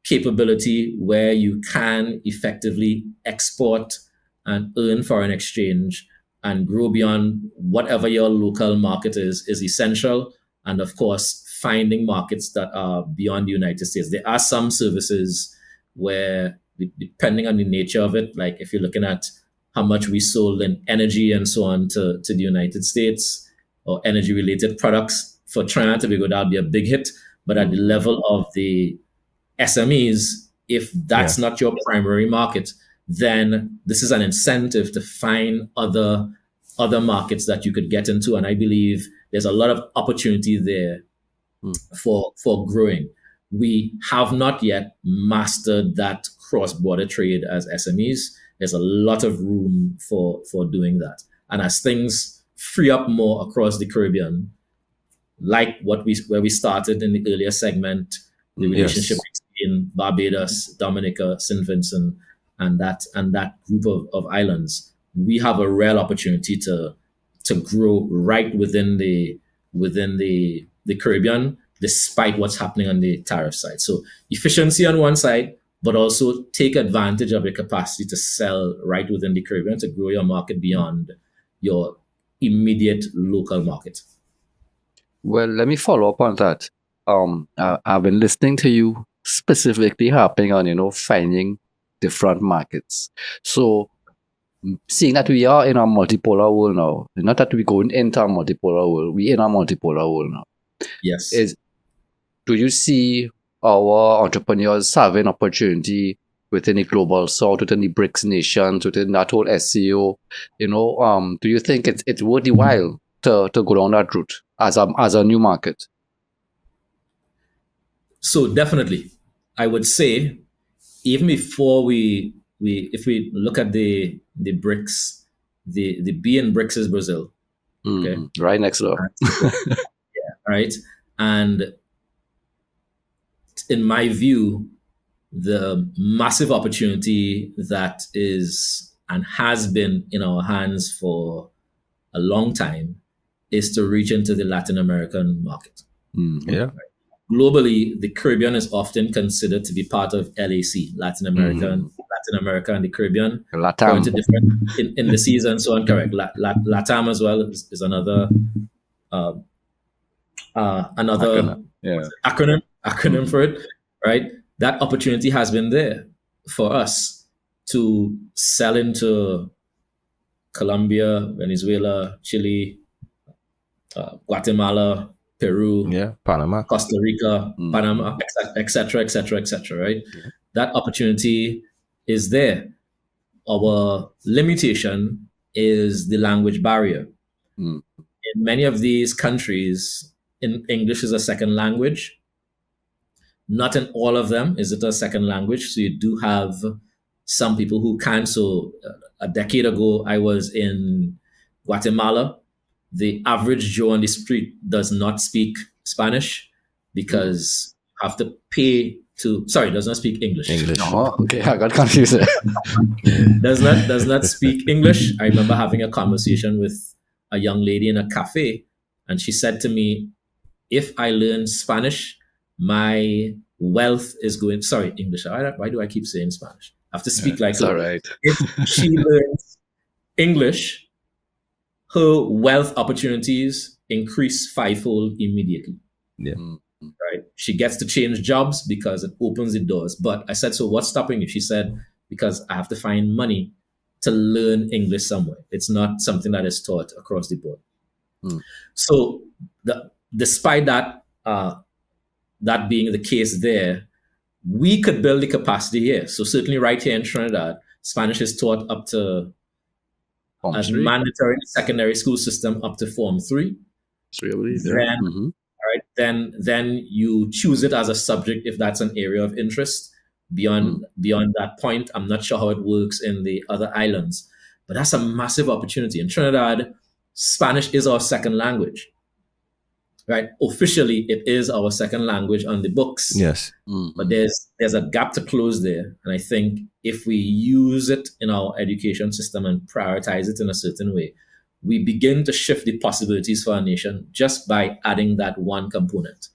capability where you can effectively export and earn foreign exchange and grow beyond whatever your local market is essential. And of course, finding markets that are beyond the United States. There are some services where, depending on the nature of it, like if you're looking at how much we sold in energy and so on to the United States, or energy related products, for Trinidad and Tobago, that'll be a big hit. But at the level of the SMEs, if that's not your primary market, then this is an incentive to find other markets that you could get into. And I believe there's a lot of opportunity there for growing. We have not yet mastered that cross-border trade as SMEs. There's a lot of room for doing that. And as things free up more across the Caribbean, like where we started in the earlier segment, the relationship between Barbados, Dominica, St. Vincent, and that group of islands, we have a real opportunity to grow right within the Caribbean, despite what's happening on the tariff side. So efficiency on one side, but also take advantage of your capacity to sell right within the Caribbean to grow your market beyond your immediate local market. Well, let me follow up on that. I've been listening to you specifically harping on, finding different markets. So seeing that we are in a multipolar world now, not that we're going into a multipolar world, we're in a multipolar world now. Yes. Do you see our entrepreneurs having opportunity within the global south, within the BRICS nations, within that whole SCO, do you think it's worth the while to go down that route as a new market? So definitely, I would say, even before if we look at the BRICS, the B in BRICS is Brazil. Okay. Right next door. Right. And in my view, the massive opportunity that is and has been in our hands for a long time is to reach into the Latin American market. Yeah. Right? Globally, the Caribbean is often considered to be part of LAC, Latin America and the Caribbean. Latam. To different indices and so on. Correct. Latam as well is another acronym for it, right? That opportunity has been there for us to sell into Colombia, Venezuela, Chile, Guatemala, Peru, Panama, Costa Rica, Panama, etc., right? Yeah. That opportunity is there. Our limitation is the language barrier. In many of these countries, English is a second language. Not in all of them is it a second language. So you do have some people who can. So a decade ago, I was in Guatemala. The average Joe on the street does not speak Spanish because you have to pay to. Sorry, does not speak English. Oh, okay, I got confused. does not speak English. I remember having a conversation with a young lady in a cafe, and she said to me, "If I learn Spanish, my wealth is going." Sorry, English. Why do I keep saying Spanish? I have to speak like her. All right. If she learns English, her wealth opportunities increase fivefold immediately. Yeah. Right. She gets to change jobs because it opens the doors. But I said, so what's stopping you? She said, because I have to find money to learn English somewhere. It's not something that is taught across the board. So despite that, that being the case there, we could build the capacity here. So certainly right here in Trinidad, Spanish is taught up to as mandatory secondary school system up to Form 3. 3, I believe. Then, right, then you choose it as a subject if that's an area of interest. Beyond that point, I'm not sure how it works in the other islands, but that's a massive opportunity. In Trinidad, Spanish is our second language. Right? Officially, it is our second language on the books. Yes. But there's a gap to close there. And I think if we use it in our education system and prioritize it in a certain way, we begin to shift the possibilities for our nation just by adding that one component.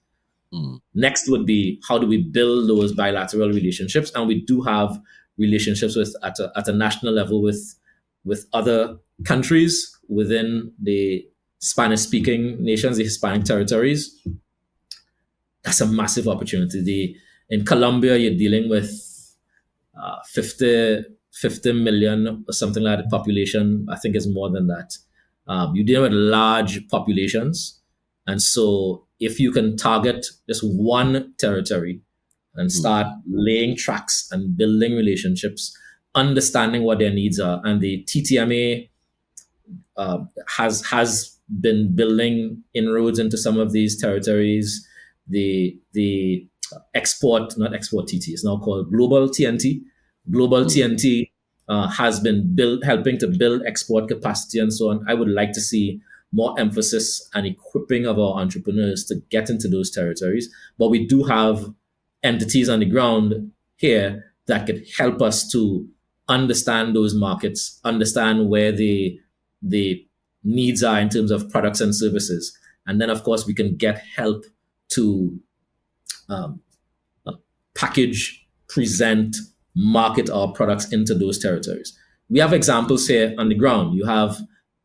Next would be, how do we build those bilateral relationships? And we do have relationships at a national level with other countries within the Spanish-speaking nations, the Hispanic territories. That's a massive opportunity. In Colombia, you're dealing with 50 million or something like that population. I think it's more than that. You're dealing with large populations. And so if you can target just one territory and start laying tracks and building relationships, understanding what their needs are, and the TTMA has been building inroads into some of these territories. The not export TT, it's now called Global TNT. Global TNT has been helping to build export capacity and so on. I would like to see more emphasis and equipping of our entrepreneurs to get into those territories. But we do have entities on the ground here that could help us to understand those markets, understand where the needs are in terms of products and services. And then, of course, we can get help to package, present, market our products into those territories. We have examples here on the ground. You have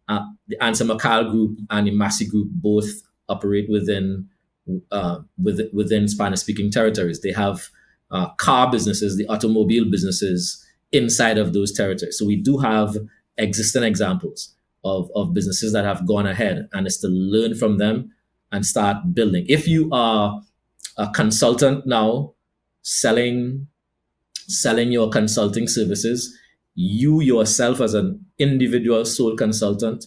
the Ansa Macal Group and the Massey Group both operate within Spanish-speaking territories. They have car businesses, the automobile businesses inside of those territories. So we do have existing examples of businesses that have gone ahead, and it's to learn from them and start building. If you are a consultant now selling selling your consulting services, you yourself as an individual sole consultant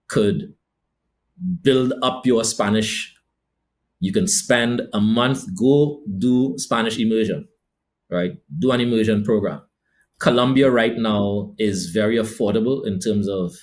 could build up your Spanish. You can spend a month, go do Spanish immersion, right? Do an immersion program. Colombia right now is very affordable in terms of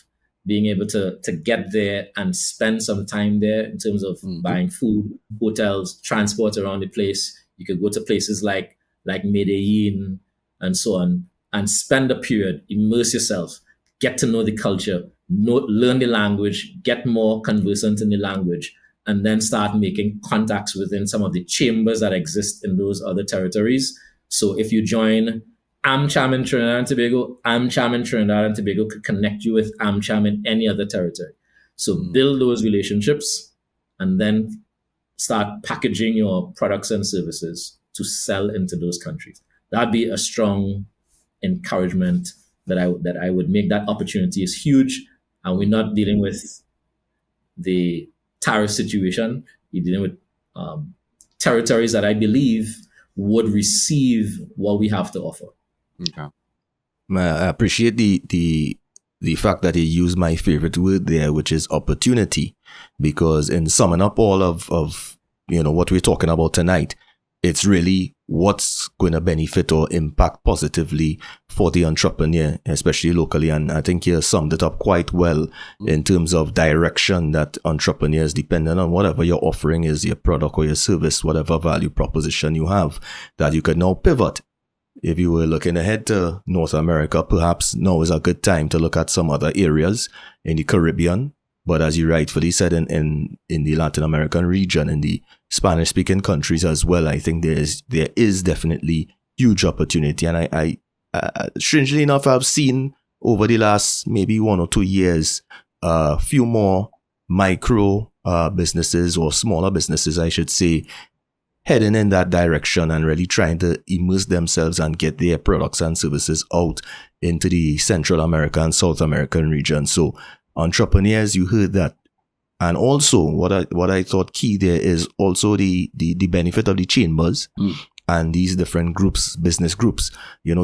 being able to get there and spend some time there in terms of buying food, hotels, transport around the place. You could go to places like Medellin and so on and spend a period, immerse yourself, get to know the culture, learn the language, get more conversant in the language, and then start making contacts within some of the chambers that exist in those other territories. So if you join AmCham in Trinidad and Tobago, AmCham in Trinidad and Tobago could connect you with AmCham in any other territory. So build those relationships and then start packaging your products and services to sell into those countries. That'd be a strong encouragement that I would make. That opportunity is huge, and we're not dealing with the tariff situation. We're dealing with territories that I believe would receive what we have to offer. Okay. I appreciate the fact that you use my favorite word there, which is opportunity, because in summing up all of what we're talking about tonight, it's really what's going to benefit or impact positively for the entrepreneur, especially locally. And I think you summed it up quite well in terms of direction that entrepreneurs, depending on whatever your offering is, your product or your service, whatever value proposition you have, that you can now pivot. If you were looking ahead to North America, perhaps now is a good time to look at some other areas in the Caribbean. But as you rightfully said, in the Latin American region, in the Spanish-speaking countries as well, I think there is definitely huge opportunity. And I strangely enough, I've seen over the last maybe 1 or 2 years, a few more micro businesses or smaller businesses, I should say, heading in that direction and really trying to immerse themselves and get their products and services out into the Central America and South American region. So entrepreneurs, you heard that. And also what I thought key there is also the benefit of the chambers and these different groups, business groups.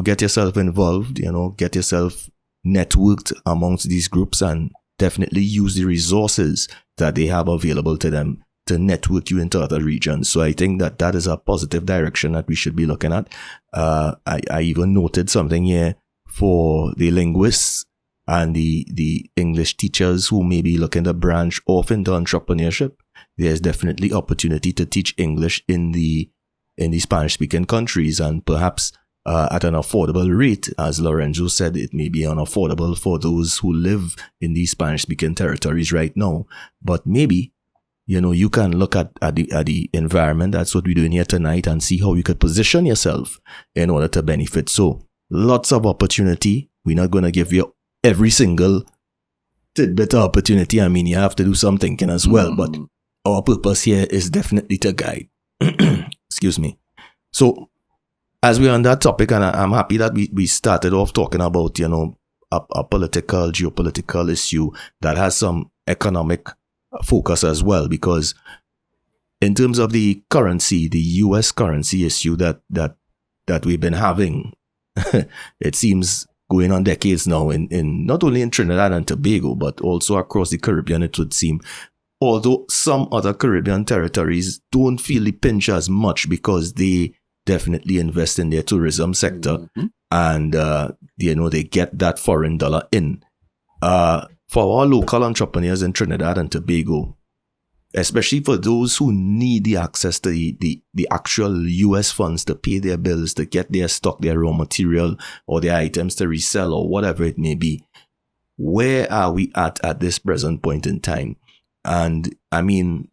Get yourself involved, get yourself networked amongst these groups and definitely use the resources that they have available to them to network you into other regions. So I think that is a positive direction that we should be looking at. I even noted something here for the linguists and the English teachers who may be looking to branch off into entrepreneurship. There's definitely opportunity to teach English in the Spanish-speaking countries, and perhaps at an affordable rate. As Lorenzo said, it may be unaffordable for those who live in these Spanish-speaking territories right now. But maybe you can look at the environment. That's what we're doing here tonight, and see how you could position yourself in order to benefit. So lots of opportunity. We're not going to give you every single tidbit of opportunity. I mean, you have to do some thinking as well, but our purpose here is definitely to guide. Excuse me. So as we're on that topic, and I'm happy that we started off talking about, a political, geopolitical issue that has some economic focus as well, because in terms of the currency, the US currency issue that we've been having, it seems going on decades now in not only in Trinidad and Tobago, but also across the Caribbean, it would seem. Although some other Caribbean territories don't feel the pinch as much because they definitely invest in their tourism sector, and they get that foreign dollar in. For our local entrepreneurs in Trinidad and Tobago, especially for those who need the access to the actual US funds to pay their bills, to get their stock, their raw material, or their items to resell, or whatever it may be, where are we at this present point in time? And I mean,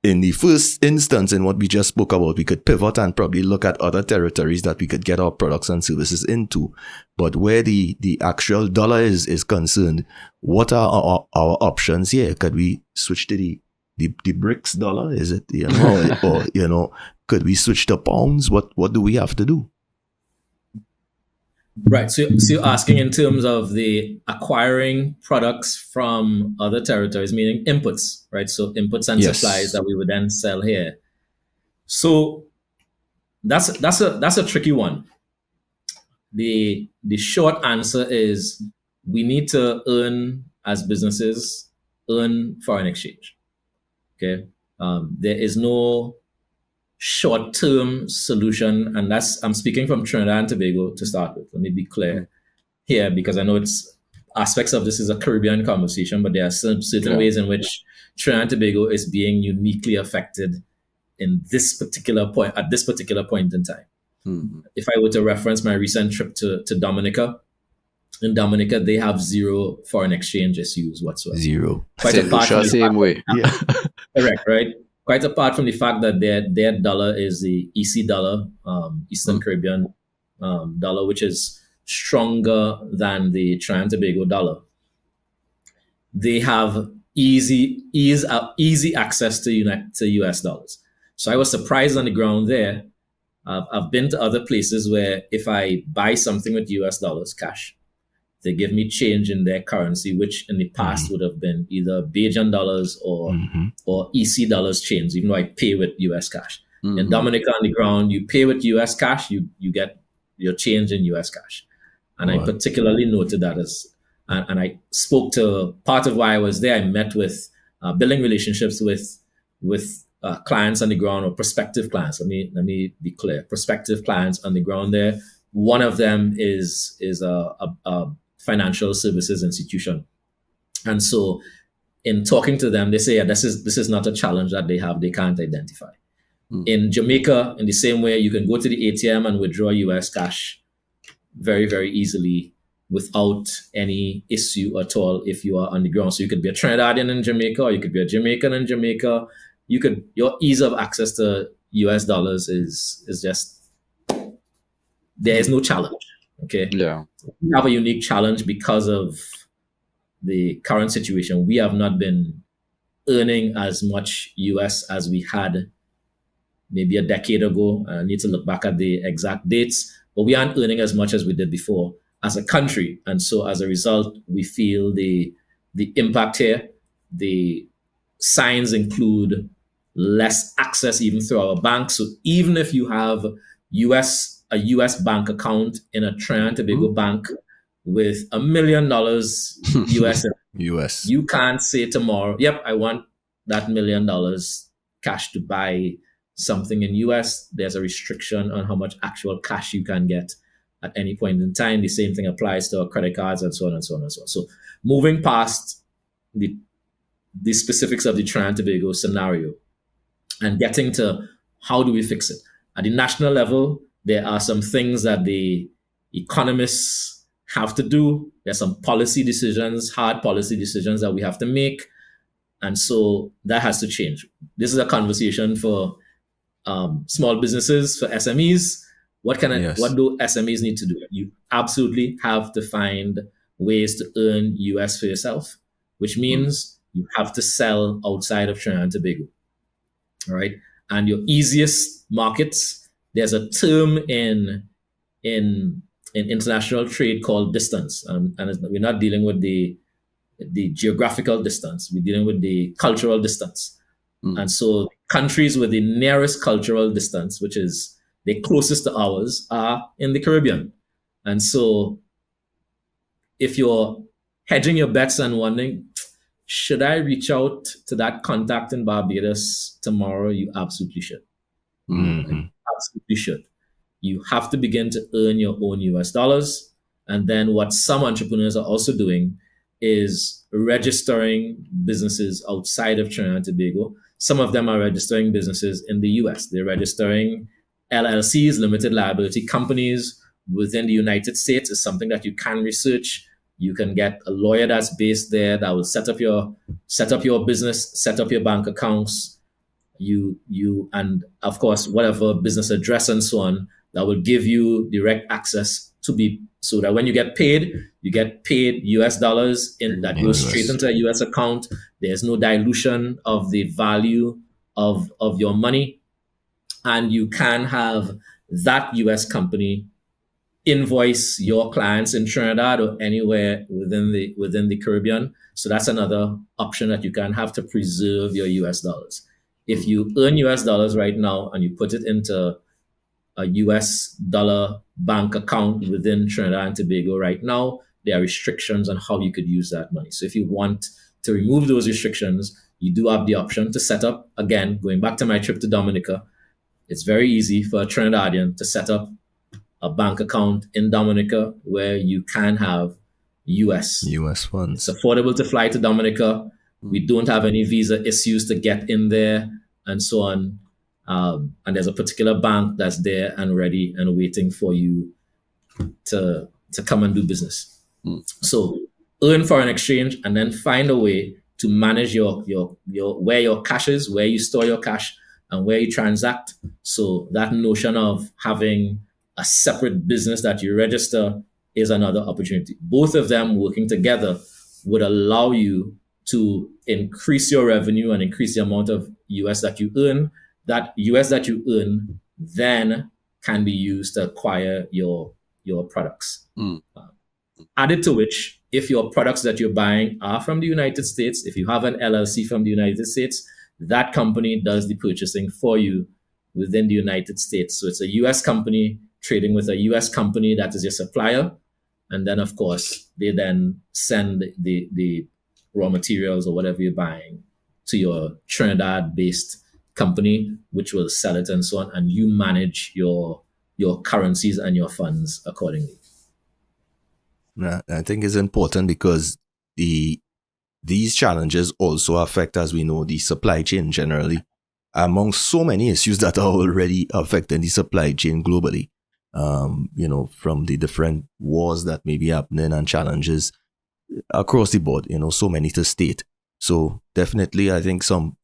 in the first instance, in what we just spoke about, we could pivot and probably look at other territories that we could get our products and services into. But where the actual dollar is concerned, what are our options here? Could we switch to the BRICS dollar? Is it, or could we switch to pounds? What do we have to do? Right. So you're asking in terms of the acquiring products from other territories, meaning inputs, right? So inputs and supplies that we would then sell here. So that's a tricky one. The short answer is we need to earn as businesses, earn foreign exchange. Okay, there is no short-term solution, and I'm speaking from Trinidad and Tobago to start with. Let me be clear here, because I know it's aspects of this is a Caribbean conversation, but there are certain ways in which Trinidad and Tobago is being uniquely affected in this particular point at this particular point in time. Mm-hmm. If I were to reference my recent trip to Dominica, in Dominica they have zero foreign exchange issues whatsoever. Zero. Quite apart from the same way. Yeah. Correct, right? Quite apart from the fact that their dollar is the EC dollar, Eastern Caribbean dollar, which is stronger than the Trinidad and Tobago dollar. They have easy access to US dollars. So I was surprised on the ground there. I've been to other places where if I buy something with US dollars cash, they give me change in their currency, which in the past would have been either Bajan dollars or EC dollars change, even though I pay with US cash. In Dominica on the ground, you pay with US cash, you get your change in US cash. And I particularly noted that and I spoke to, part of why I was there, I met with building relationships with clients on the ground, or prospective clients. Let me be clear. Prospective clients on the ground there. One of them is a financial services institution. And so in talking to them, they say, this is not a challenge that they have, they can't identify. In Jamaica, in the same way, you can go to the ATM and withdraw US cash very, very easily without any issue at all if you are on the ground. So you could be a Trinidadian in Jamaica, or you could be a Jamaican in Jamaica. Your ease of access to US dollars is just, there is no challenge. Okay. Yeah. We have a unique challenge because of the current situation. We have not been earning as much US as we had maybe a decade ago. I need to look back at the exact dates, but we aren't earning as much as we did before as a country. And so as a result, we feel the impact here. The signs include less access even through our banks. So even if you have a US bank account in a Trinidad and Tobago bank with $1 million US, you can't say tomorrow, yep, I want that $1 million cash to buy something in US. There's a restriction on how much actual cash you can get at any point in time. The same thing applies to our credit cards and so on and so on and so on. So moving past the specifics of the Trinidad and Tobago scenario and getting to how do we fix it? At the national level, there are some things that the economists have to do. There's some policy decisions, hard policy decisions that we have to make. And so that has to change. This is a conversation for small businesses, for SMEs. What do SMEs need to do? You absolutely have to find ways to earn US for yourself, which means you have to sell outside of Trinidad and Tobago. All right. And your easiest markets, there's a term in international trade called distance. And we're not dealing with the geographical distance. We're dealing with the cultural distance. And so countries with the nearest cultural distance, which is the closest to ours, are in the Caribbean. And so if you're hedging your bets and wondering, should I reach out to that contact in Barbados tomorrow? You absolutely should. You absolutely should. You have to begin to earn your own US dollars. And then what some entrepreneurs are also doing is registering businesses outside of Trinidad and Tobago. Some of them are registering businesses in the US. They're registering LLCs, limited liability companies within the United States. Is something that you can research. You can get a lawyer that's based there that will set up your business, set up your bank accounts, and of course whatever business address and so on that will give you direct access so that when you get paid US dollars that goes straight into a US account. There's no dilution of the value of your money, and you can have that US company invoice your clients in Trinidad or anywhere within the Caribbean. So that's another option that you can have to preserve your US dollars. If you earn US dollars right now and you put it into a US dollar bank account within Trinidad and Tobago right now, there are restrictions on how you could use that money. So if you want to remove those restrictions, you do have the option to set up, again, going back to my trip to Dominica, it's very easy for a Trinidadian to set up a bank account in Dominica where you can have US funds. It's affordable to fly to Dominica. We don't have any visa issues to get in there and so on. And there's a particular bank that's there and ready and waiting for you to come and do business. So earn foreign exchange and then find a way to manage your where your cash is, where you store your cash and where you transact. So that notion of having a separate business that you register is another opportunity. Both of them working together would allow you to increase your revenue and increase the amount of US that you earn. That US that you earn then can be used to acquire your products. Added to which, if your products that you're buying are from the United States, if you have an LLC from the United States, that company does the purchasing for you within the United States. So it's a US company trading with a US company that is your supplier. And then, of course, they then send the raw materials or whatever you're buying to your Trinidad-based company, which will sell it and so on. And you manage your currencies and your funds accordingly. I think it's important because these challenges also affect, as we know, the supply chain generally, among so many issues that are already affecting the supply chain globally. From the different wars that may be happening and challenges across the board, so many to state. So definitely, I think some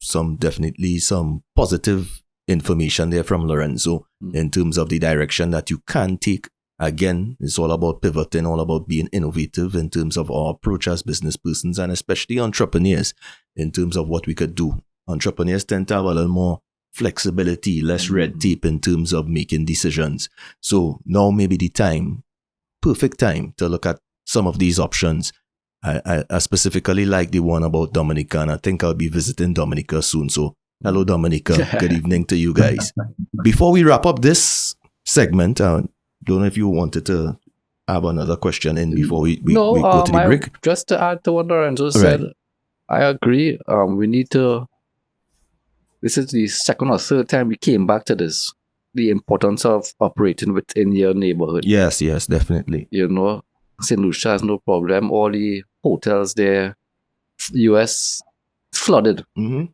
positive information there from Lorenzo in terms of the direction that you can take. Again, it's all about pivoting, all about being innovative in terms of our approach as business persons and especially entrepreneurs in terms of what we could do. Entrepreneurs tend to have a little more flexibility, less red tape in terms of making decisions. So now may be the perfect time to look at some of these options. I specifically like the one about Dominica, and I think I'll be visiting Dominica soon. So hello, Dominica. Good evening to you guys. Before we wrap up this segment, don't know if you wanted to have another question in before we go to the break. Just to add to what Lorenzo said, I agree. We need to. This is the second or third time we came back to this. The importance of operating within your neighborhood. Yes, definitely. St. Lucia has no problem. All the hotels there, US flooded.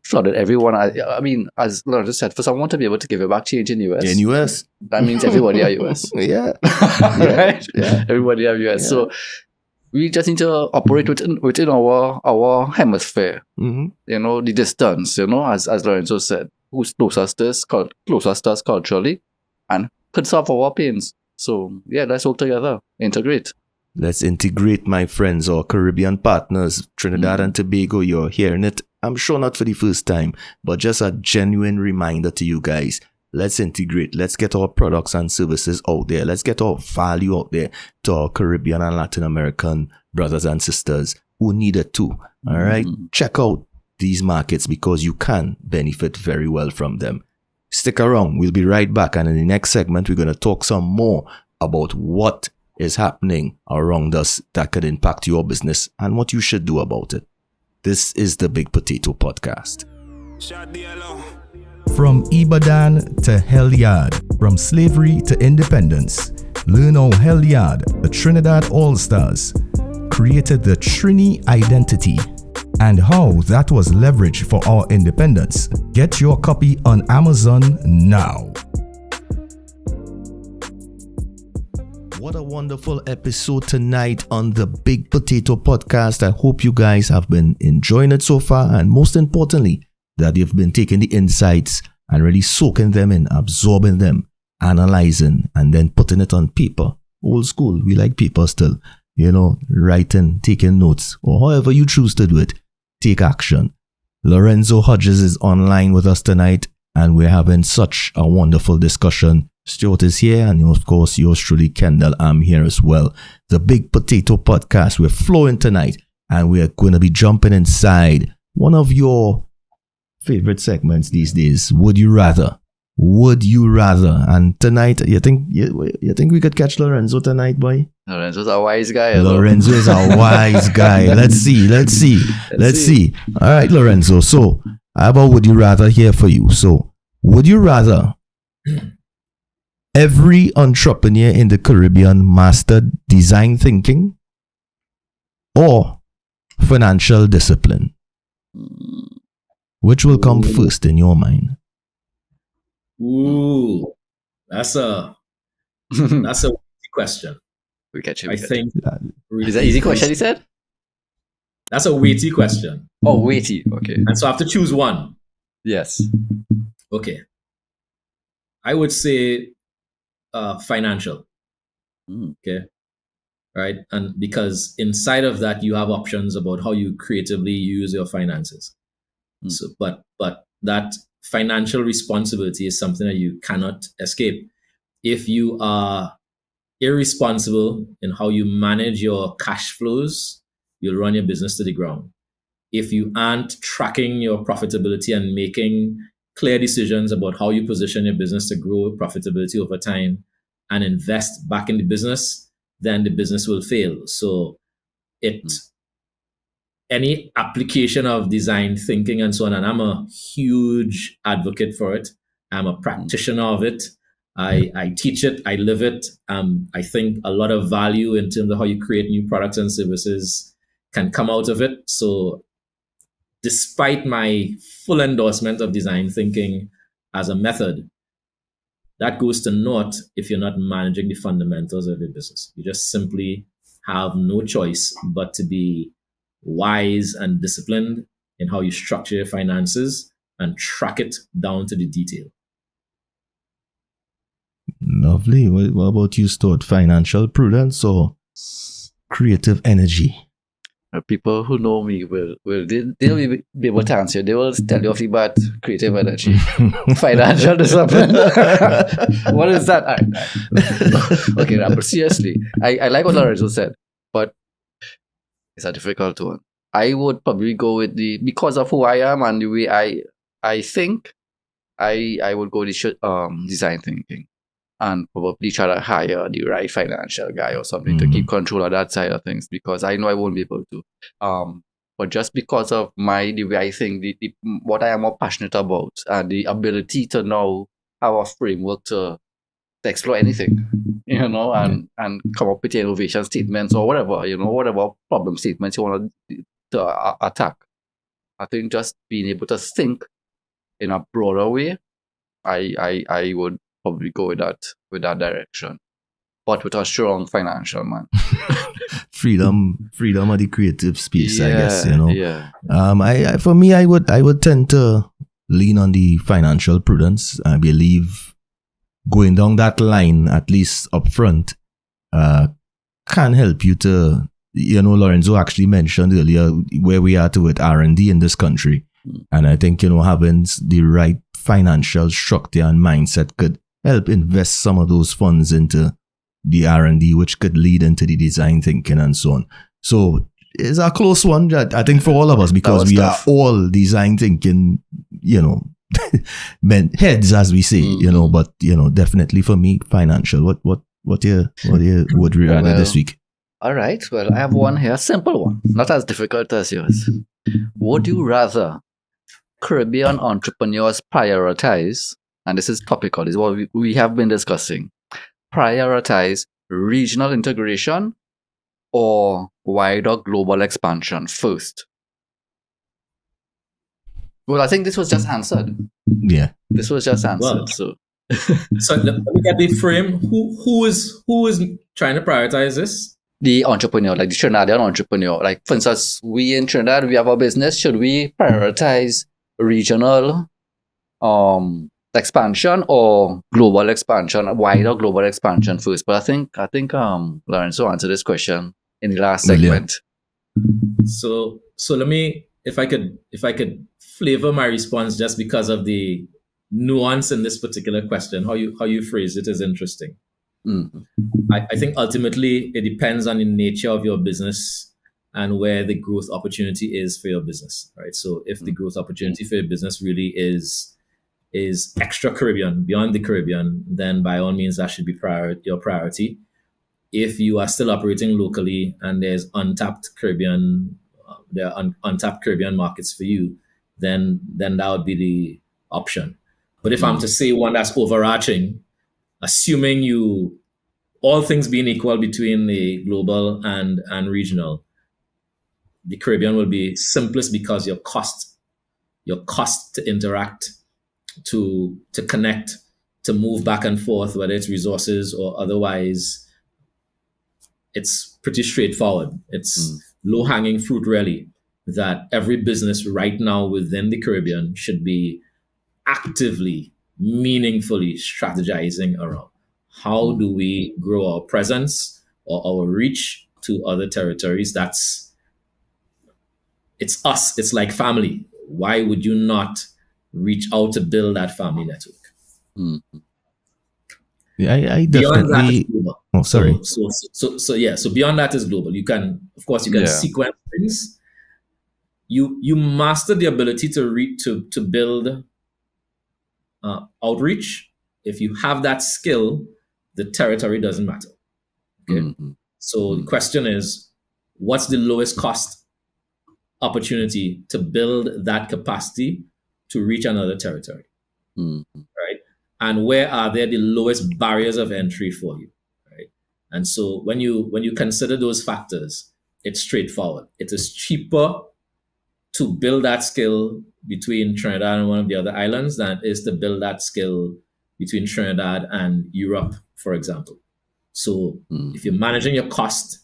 Flooded everyone. I mean, as Lorenzo said, for someone to be able to give you back change in US. That means everybody are US. Yeah. Right? Yeah. Everybody are US. Yeah. So we just need to operate within our hemisphere. The distance, as Lorenzo said, who's closest to us culturally and could solve our pains. So let's work together. Integrate. Let's integrate, my friends, our Caribbean partners, Trinidad and Tobago. You're hearing it. I'm sure not for the first time, but just a genuine reminder to you guys. Let's integrate. Let's get our products and services out there. Let's get our value out there to our Caribbean and Latin American brothers and sisters who need it too. All right. Check out these markets because you can benefit very well from them. Stick around. We'll be right back. And in the next segment, we're going to talk some more about what is happening around us that could impact your business and what you should do about it. This is the Big Potato Podcast. From Ibadan to Helyard, from slavery to independence, learn how Helyard, the Trinidad All-Stars, created the Trini identity and how that was leveraged for our independence. Get your copy on Amazon now. What a wonderful episode tonight on the Big Potato Podcast. I hope you guys have been enjoying it so far, and most importantly, that you've been taking the insights and really soaking them in, absorbing them, analyzing, and then putting it on paper. Old school, we like paper still. Writing, taking notes, or however you choose to do it. Take action. Lorenzo Hodges is online with us tonight, and we're having such a wonderful discussion. Stuart is here, and of course, yours truly, Kendell. I'm here as well. The Big Potato Podcast. We're flowing tonight, and we're going to be jumping inside one of your favorite segments these days. Would you rather? would you rather? And tonight, you think we could catch Lorenzo tonight, boy? Lorenzo's a wise guy. Lorenzo is a wise guy. Let's see. All right, Lorenzo. So, how about would you rather here for you? So, would you rather every entrepreneur in the Caribbean master design thinking or financial discipline? Which will come first in your mind? Ooh, that's a easy question. We catch you. I think is that easy question? He said. That's a weighty question. Oh, weighty. Okay. And so I have to choose one. Yes. Okay. I would say financial. Okay. Right. And because inside of that, you have options about how you creatively use your finances. So, but that financial responsibility is something that you cannot escape. If you are irresponsible in how you manage your cash flows, you'll run your business to the ground. If you aren't tracking your profitability and making clear decisions about how you position your business to grow profitability over time and invest back in the business, then the business will fail. So any application of design thinking and so on, and I'm a huge advocate for it. I'm a practitioner of it. I teach it. I live it. I think a lot of value in terms of how you create new products and services can come out of it. So despite my full endorsement of design thinking as a method, that goes to naught if you're not managing the fundamentals of your business. You just simply have no choice but to be wise and disciplined in how you structure your finances and track it down to the detail. Lovely. What about you, Stuart? Financial prudence or creative energy? People who know me they'll be able to answer. They will tell you off the bat, creative energy, financial discipline. What is that? Okay, but seriously, I like what Lorenzo said, but it's a difficult one. I would probably go with because of who I am and the way I think, I would go with design thinking and probably try to hire the right financial guy or something to keep control of that side of things, because I know I won't be able to. But just because of the way I think, what I am more passionate about, and the ability to know how a framework to explore anything, and come up with innovation statements or whatever, whatever problem statements you want to attack. I think just being able to think in a broader way, I would probably go with that direction, but with a strong financial man. freedom of the creative space, I guess. Yeah. For me, I would tend to lean on the financial prudence. I believe going down that line, at least up front, can help you to, Lorenzo actually mentioned earlier where we are with R&D in this country. And I think, having the right financial structure and mindset could help invest some of those funds into the R&D, which could lead into the design thinking and so on. So it's a close one, I think, for all of us, because we are all design thinking, heads, as we say, but, definitely for me, financial. What you would rather this week? All right. Well, I have one here, simple one, not as difficult as yours. Would you rather Caribbean entrepreneurs prioritize, and this is topical, this is what we have been discussing, prioritize regional integration or wider global expansion first? Well, I think this was just answered. Yeah. This was just answered. Well, so let me get the frame. Who is trying to prioritize this? The entrepreneur, like the Trinidadian entrepreneur. Like, for instance, we in Trinidad, we have a business. Should we prioritize regional expansion or global expansion, wider global expansion first? But I think Lorenzo answered this question in the last segment. So let me, if I could flavor my response just because of the nuance in this particular question, how you phrase it is interesting. I think ultimately it depends on the nature of your business and where the growth opportunity is for your business, right? So if the growth opportunity for your business really is is extra Caribbean, beyond the Caribbean, then by all means that should be your priority. If you are still operating locally and there's untapped Caribbean, there are untapped Caribbean markets for you, then that would be the option. But if I'm to say one that's overarching, assuming you, all things being equal between the global and regional, the Caribbean will be simplest because your cost to interact, to connect, to move back and forth, whether it's resources or otherwise, it's pretty straightforward. It's low-hanging fruit, really, that every business right now within the Caribbean should be actively, meaningfully strategizing around. How do we grow our presence or our reach to other territories? It's us. It's like family. Why would you not reach out to build that family network? Mm-hmm. Yeah, I definitely. Oh, sorry. So beyond that is global. You can sequence things. You master the ability to build outreach. If you have that skill, the territory doesn't matter. Okay. Mm-hmm. So the question is, what's the lowest cost opportunity to build that capacity to reach another territory? Mm-hmm. Right? And where are there the lowest barriers of entry for you? Right? And so when you consider those factors, it's straightforward. It is cheaper to build that skill between Trinidad and one of the other islands than it is to build that skill between Trinidad and Europe, for example. So if you're managing your cost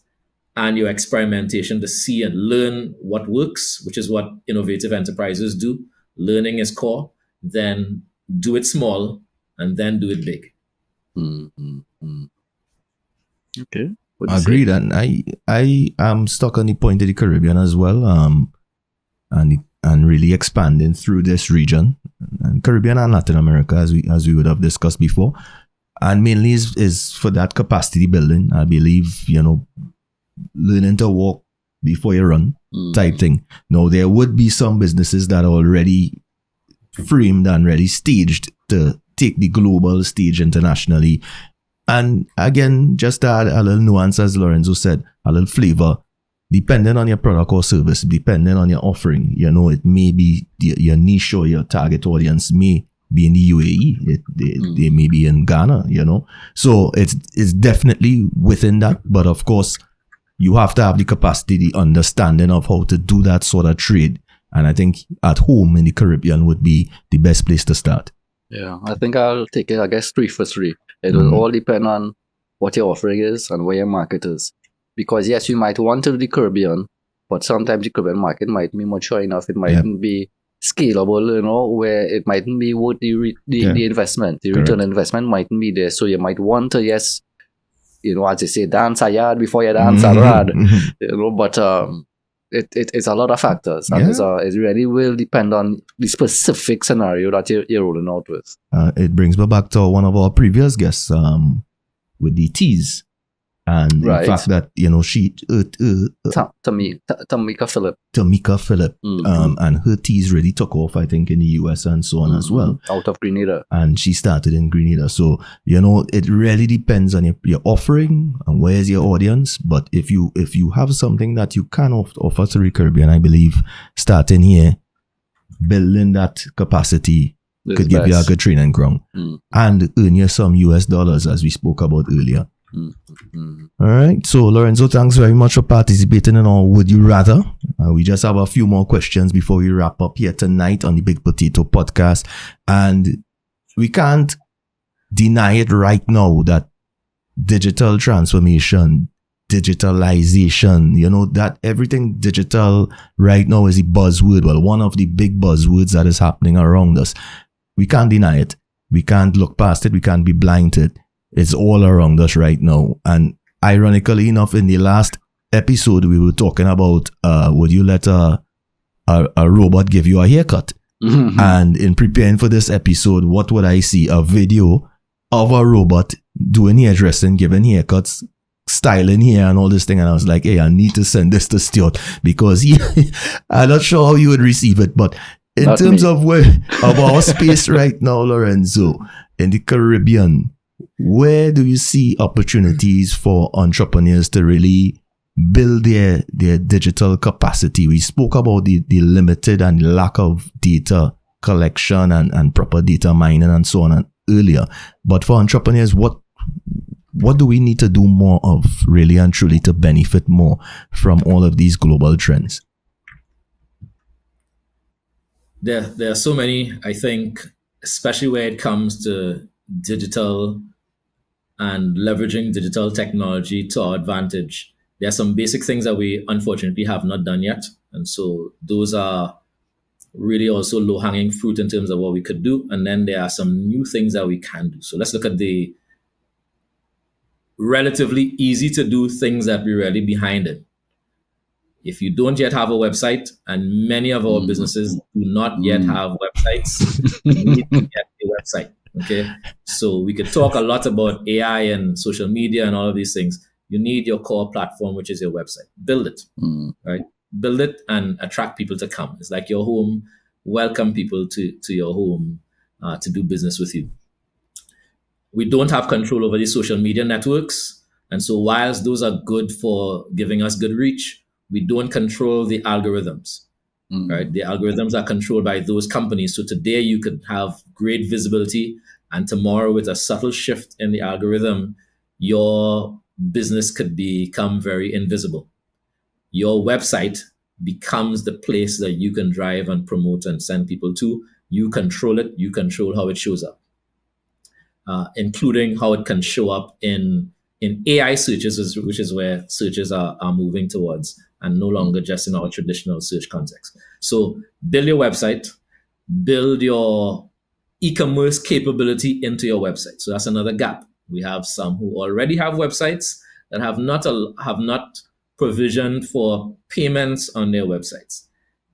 and your experimentation to see and learn what works, which is what innovative enterprises do, learning is core, then do it small and then do it big. Okay. Agreed. And I am stuck on the point of the Caribbean as well. And really expanding through this region, and Caribbean and Latin America, as we would have discussed before, and mainly is for that capacity building. I believe, learning to walk before you run type thing. Now, there would be some businesses that are already framed and ready staged to take the global stage internationally. And again, just to add a little nuance, as Lorenzo said, a little flavor. Depending on your product or service, depending on your offering, it may be your niche or your target audience may be in the UAE. They may be in Ghana, So it's definitely within that. But of course, you have to have the capacity, the understanding of how to do that sort of trade. And I think at home in the Caribbean would be the best place to start. Yeah, I think I'll take it, 3 for 3. It will all depend on what your offering is and where your market is. Because yes, you might want to do the Caribbean, but sometimes the Caribbean market might be mature enough. It mightn't be scalable, where it mightn't be worth the investment. The return on investment mightn't be there. So you might want to, as they say, dance a yard before you dance a rod. But it's a lot of factors. And it really will depend on the specific scenario that you're rolling out with. It brings me back to one of our previous guests with the teas. And the fact that, she... Tamika Phillip. And her teas really took off, I think, in the US and so on as well. Out of Grenada. And she started in Grenada. So, it really depends on your offering and where's your audience. But if you have something that you can offer to the Caribbean, I believe starting here, building that capacity could give you a good training ground. And earn you some US dollars, as we spoke about earlier. All right, so Lorenzo, thanks very much for participating in our Would You Rather. We just have a few more questions before we wrap up here tonight on the Big Potato Podcast, and we can't deny it right now that digital transformation, digitalization, that everything digital right now is a buzzword. Well, one of the big buzzwords that is happening around us. We can't deny it. We can't look past it. We can't be blind to it. It's all around us right now. And ironically enough, in the last episode, we were talking about would you let a robot give you a haircut? Mm-hmm. And in preparing for this episode, what would I see? A video of a robot doing hairdressing, giving haircuts, styling hair and all this thing. And I was like, hey, I need to send this to Stuart because I'm not sure how you would receive it, but in terms of our space right now, Lorenzo, in the Caribbean, where do you see opportunities for entrepreneurs to really build their digital capacity? We spoke about the limited and lack of data collection and proper data mining and so on earlier. But for entrepreneurs, what do we need to do more of, really and truly, to benefit more from all of these global trends? There are so many, I think, especially where it comes to digital and leveraging digital technology to our advantage. There are some basic things that we unfortunately have not done yet. And so those are really also low-hanging fruit in terms of what we could do. And then there are some new things that we can do. So let's look at the relatively easy to do things that we're really behind it. If you don't yet have a website, and many of our businesses do not yet have websites, you need to get a website. Okay. So we could talk a lot about AI and social media and all of these things. You need your core platform, which is your website. Build it, right? Build it and attract people to come. It's like your home. Welcome people to your home to do business with you. We don't have control over these social media networks. And so whilst those are good for giving us good reach, we don't control the algorithms, right? The algorithms are controlled by those companies. So today you could have great visibility, and tomorrow with a subtle shift in the algorithm, your business could become very invisible. Your website becomes the place that you can drive and promote and send people to. You control it. You control how it shows up, including how it can show up in AI searches, which is where searches are moving towards, and no longer just in our traditional search context. So build your website, build your e-commerce capability into your website. So that's another gap. We have some who already have websites that have not provisioned for payments on their websites.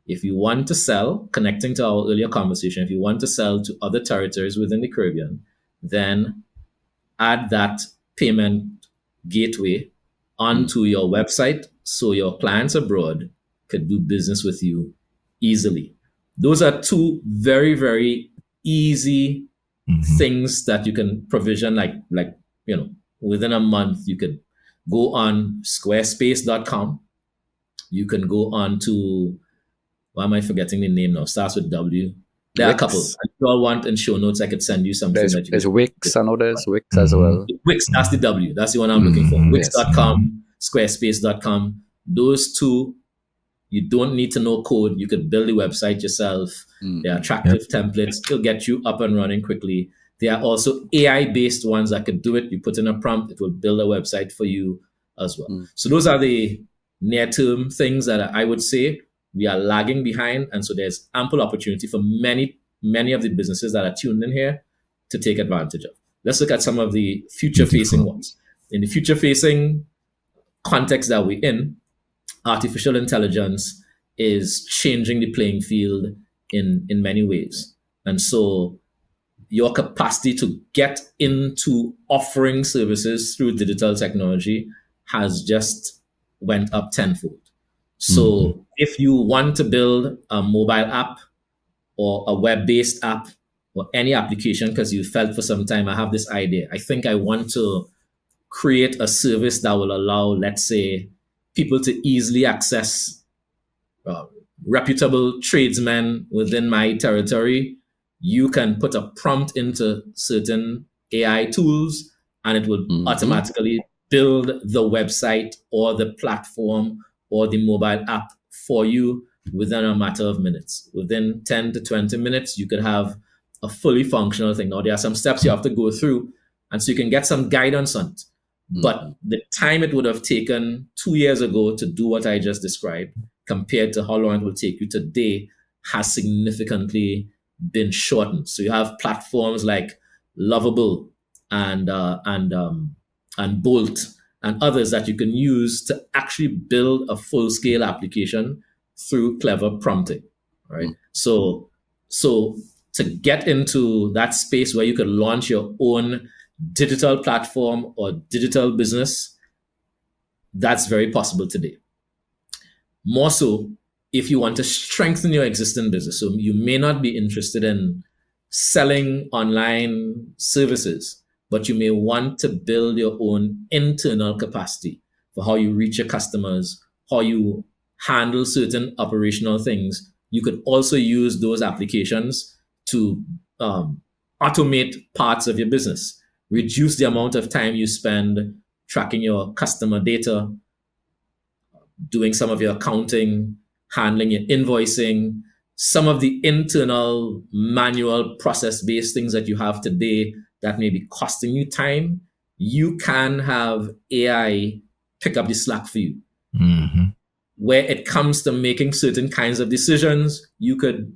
If you want to sell, connecting to our earlier conversation, if you want to sell to other territories within the Caribbean, then add that payment gateway onto your website so your clients abroad could do business with you easily. Those are two very, very easy things that you can provision, like within a month. You could go on squarespace.com. You can go on to, why am I forgetting the name now? Starts with W. There are a couple. If you all want in show notes, I could send you something. There's Wix. I know there's Wix as well. Wix, that's the W. That's the one I'm looking for. Wix.com, squarespace.com. Those two, you don't need to know code. You could build the website yourself. They're attractive templates. It'll get you up and running quickly. There are also AI-based ones that could do it. You put in a prompt, it will build a website for you as well. So those are the near-term things that I would say we are lagging behind. And so there's ample opportunity for many of the businesses that are tuned in here to take advantage of. Let's look at some of the future-facing ones. In the future-facing context that we're in, artificial intelligence is changing the playing field in many ways. And so your capacity to get into offering services through digital technology has just went up tenfold. So if you want to build a mobile app or a web-based app or any application, because you felt for some time, I have this idea. I think I want to create a service that will allow, let's say, people to easily access reputable tradesmen within my territory. You can put a prompt into certain AI tools and it will automatically build the website or the platform or the mobile app for you within a matter of minutes. Within 10 to 20 minutes, you could have a fully functional thing. Now, there are some steps you have to go through, and so you can get some guidance on it. But the time it would have taken 2 years ago to do what I just described compared to how long it will take you today has significantly been shortened. So you have platforms like Lovable and Bolt and others that you can use to actually build a full-scale application through clever prompting, right? So to get into that space where you could launch your own digital platform or digital business, that's very possible today. More so, if you want to strengthen your existing business, so you may not be interested in selling online services, but you may want to build your own internal capacity for how you reach your customers, how you handle certain operational things. You could also use those applications to automate parts of your business, reduce the amount of time you spend tracking your customer data, doing some of your accounting, handling your invoicing, some of the internal manual process-based things that you have today that may be costing you time. You can have AI pick up the slack for you. Mm-hmm. Where it comes to making certain kinds of decisions, you could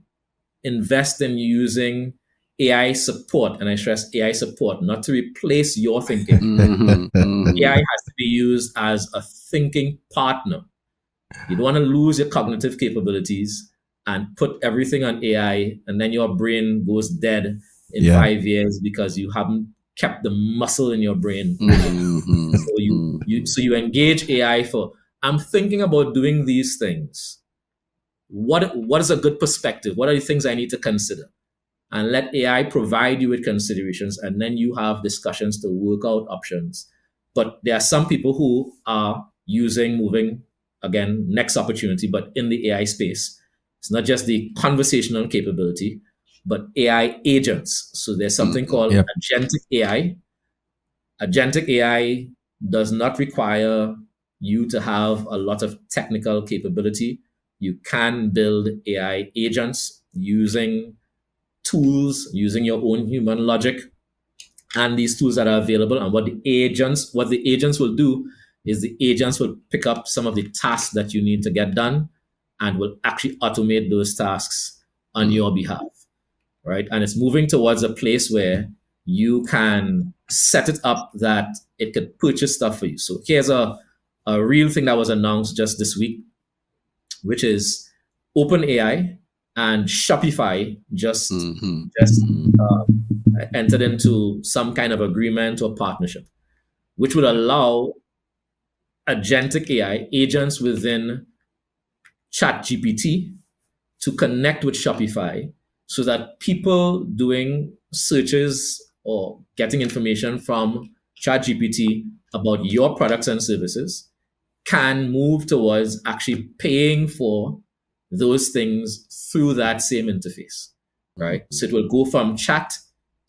invest in using AI support, and I stress AI support, not to replace your thinking. AI has to be used as a thinking partner. You don't want to lose your cognitive capabilities and put everything on AI, and then your brain goes dead in 5 years because you haven't kept the muscle in your brain. So you engage AI for, I'm thinking about doing these things. What is a good perspective? What are the things I need to consider? And let AI provide you with considerations, and then you have discussions to work out options. But there are some people who are moving, again, next opportunity, but in the AI space. It's not just the conversational capability, but AI agents. So there's something called agentic AI. Agentic AI does not require you to have a lot of technical capability. You can build AI agents using tools, using your own human logic, and these tools that are available. And what the agents will do is the agents will pick up some of the tasks that you need to get done and will actually automate those tasks on your behalf, right? And it's moving towards a place where you can set it up that it could purchase stuff for you. So here's a real thing that was announced just this week, which is OpenAI and Shopify just entered into some kind of agreement or partnership, which would allow agentic AI agents within ChatGPT to connect with Shopify so that people doing searches or getting information from ChatGPT about your products and services can move towards actually paying for those things through that same interface, right? So it will go from chat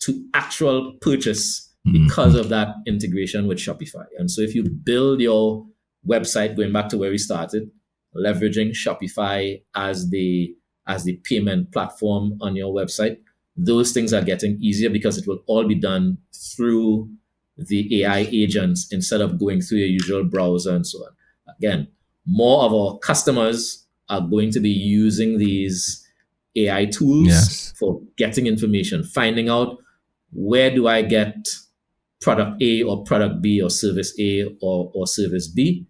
to actual purchase because of that integration with Shopify. And so if you build your website, going back to where we started, leveraging Shopify as the payment platform on your website, those things are getting easier because it will all be done through the AI agents instead of going through your usual browser and so on. Again, more of our customers are going to be using these AI tools for getting information, finding out where do I get product A or product B or service A or service B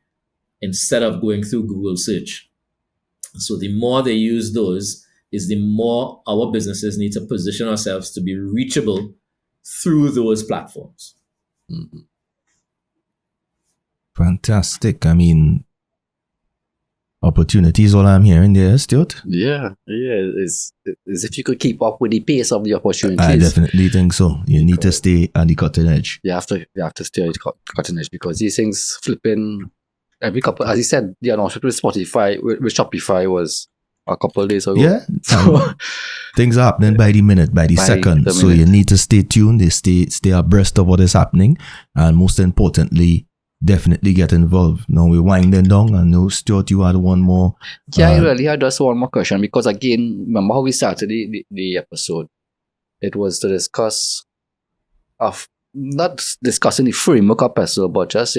instead of going through Google search. So the more they use those is the more our businesses need to position ourselves to be reachable through those platforms. Fantastic. I mean, opportunities all I'm hearing there, Stuart. Yeah. It's if you could keep up with the pace of the opportunities. I definitely think so. You need to stay at the cutting edge. You have to stay at the cutting edge because these things flipping every couple. As you said, the announcement with Spotify, with Shopify was a couple of days ago. Yeah. So things are happening by the minute, by the second. So you need to stay tuned, stay abreast of what is happening, and most importantly, definitely get involved. Now we're winding down. I know, Stuart, you had one more. Yeah, I really had just one more question because again, remember how we started the episode? It was to discuss not discussing the framework of PESO, but just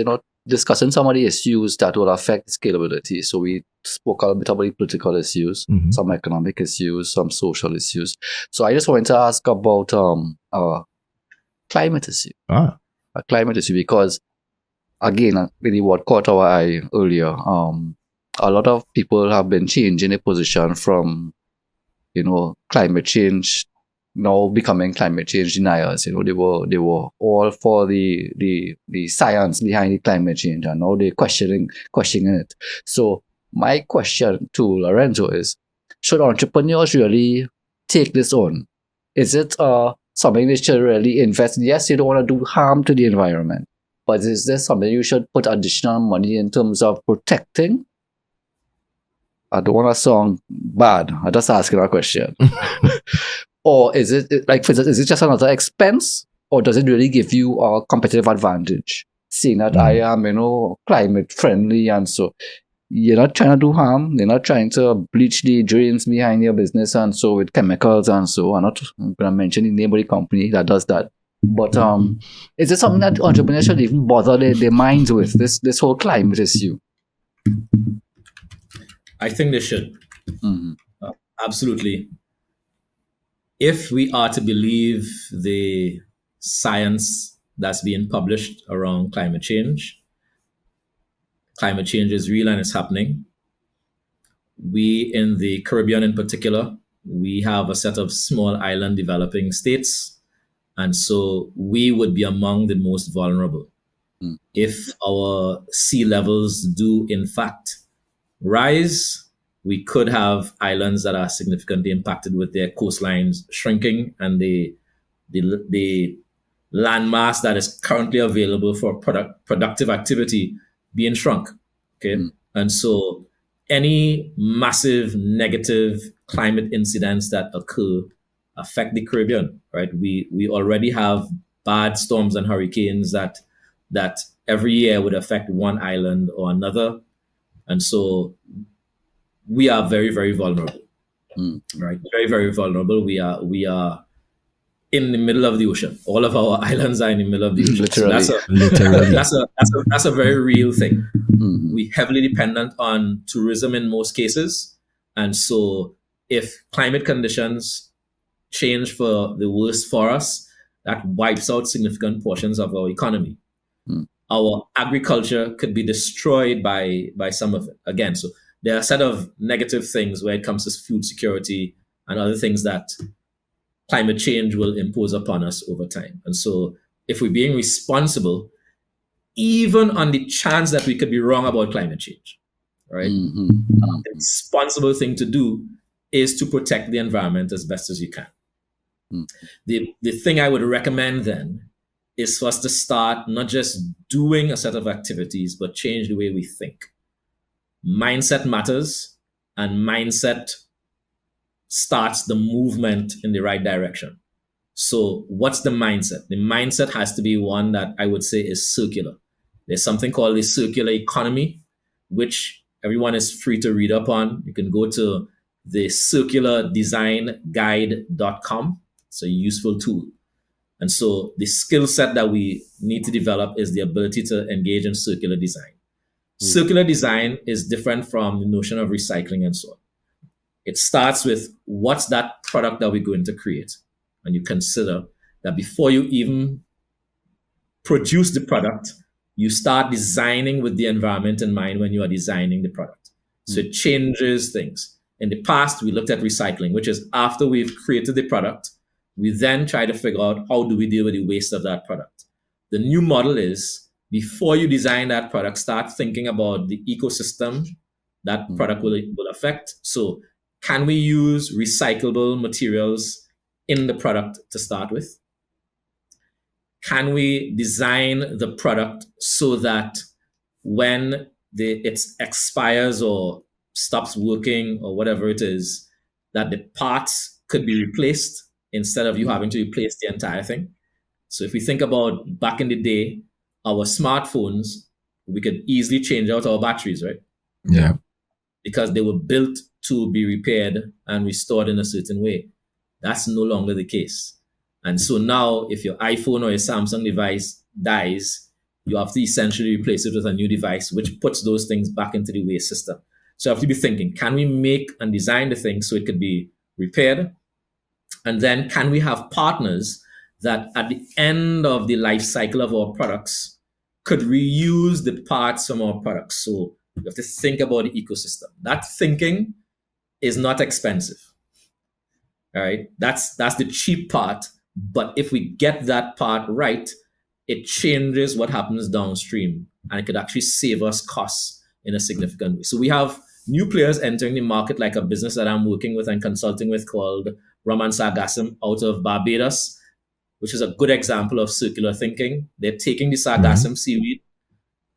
discussing some of the issues that will affect scalability. So we spoke a little bit about the political issues, some economic issues, some social issues. So I just wanted to ask about a climate issue. A climate issue because, again, really what caught our eye earlier, a lot of people have been changing their position from, climate change now becoming climate change deniers. They were all for the science behind the climate change, and now they're questioning it. So my question to Lorenzo is, should entrepreneurs really take this on? Is it something they should really invest in? Yes, you don't want to do harm to the environment, but is there something you should put additional money in terms of protecting? I don't want to sound bad. I'm just asking a question. Or is it, like, for instance, is it just another expense? Or does it really give you a competitive advantage? Seeing that I am, climate friendly, and so you're not trying to do harm. You're not trying to bleach the drains behind your business and so with chemicals and so. I'm not going to mention the name of the company that does that. But is it something that entrepreneurs should even bother their minds with, this whole climate issue? I think they should. Absolutely. If we are to believe the science that's being published around climate change is real and it's happening. We in the Caribbean in particular, we have a set of small island developing states. And so we would be among the most vulnerable. If our sea levels do in fact rise, we could have islands that are significantly impacted with their coastlines shrinking and the landmass that is currently available for productive activity being shrunk. Okay. And so any massive negative climate incidents that occur affect the Caribbean, right? We already have bad storms and hurricanes that every year would affect one island or another. And so we are very, very vulnerable, right? Very, very vulnerable. We are in the middle of the ocean. All of our islands are in the middle of the ocean. Literally. So that's a very real thing. We're heavily dependent on tourism in most cases. And so if climate conditions change for the worse for us, that wipes out significant portions of our economy. Our agriculture could be destroyed by some of it. Again, so there are a set of negative things where it comes to food security and other things that climate change will impose upon us over time. And so if we're being responsible, even on the chance that we could be wrong about climate change, right? The responsible thing to do is to protect the environment as best as you can. The thing I would recommend then is for us to start not just doing a set of activities, but change the way we think. Mindset matters, and mindset starts the movement in the right direction. So what's the mindset? The mindset has to be one that I would say is circular. There's something called the circular economy, which everyone is free to read up on. You can go to the circulardesignguide.com. It's a useful tool. And so the skill set that we need to develop is the ability to engage in circular design. Circular design is different from the notion of recycling and so on. It starts with what's that product that we're going to create. And you consider that before you even produce the product, you start designing with the environment in mind when you are designing the product. So it changes things. In the past, we looked at recycling, which is after we've created the product, we then try to figure out how do we deal with the waste of that product. The new model is before you design that product, start thinking about the ecosystem that product will affect. So can we use recyclable materials in the product to start with? Can we design the product so that when it expires or stops working or whatever it is, that the parts could be replaced instead of you having to replace the entire thing? So if we think about back in the day, our smartphones, we could easily change out our batteries, right? Yeah. Because they were built to be repaired and restored in a certain way. That's no longer the case. And so now if your iPhone or your Samsung device dies, you have to essentially replace it with a new device, which puts those things back into the waste system. So you have to be thinking, can we make and design the thing so it could be repaired? And then can we have partners that at the end of the life cycle of our products could reuse the parts from our products? So you have to think about the ecosystem. That thinking is not expensive. All right. That's the cheap part. But if we get that part right, it changes what happens downstream and it could actually save us costs in a significant way. So we have new players entering the market, like a business that I'm working with and consulting with called Raman Sargassum out of Barbados, which is a good example of circular thinking. They're taking the sargassum seaweed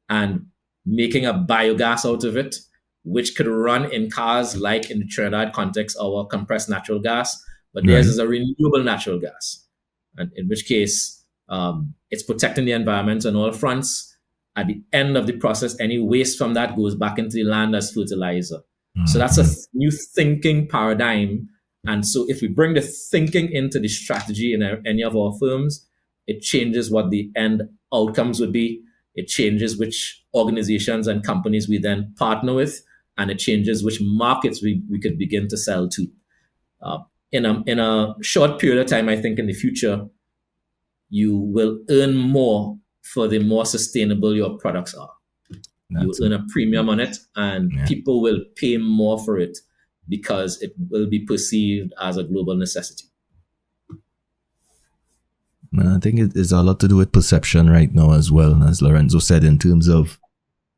and making a biogas out of it, which could run in cars like in the Trinidad context, our compressed natural gas, but theirs is a renewable natural gas. And in which case, it's protecting the environment on all fronts. At the end of the process, any waste from that goes back into the land as fertilizer. So that's a new thinking paradigm. And so if we bring the thinking into the strategy in any of our firms, it changes what the end outcomes would be. It changes which organizations and companies we then partner with, and it changes which markets we could begin to sell to. In a short period of time, I think in the future, you will earn more for the more sustainable your products are. You earn a premium on it, and people will pay more for it because it will be perceived as a global necessity. I think it is a lot to do with perception right now as well, as Lorenzo said, in terms of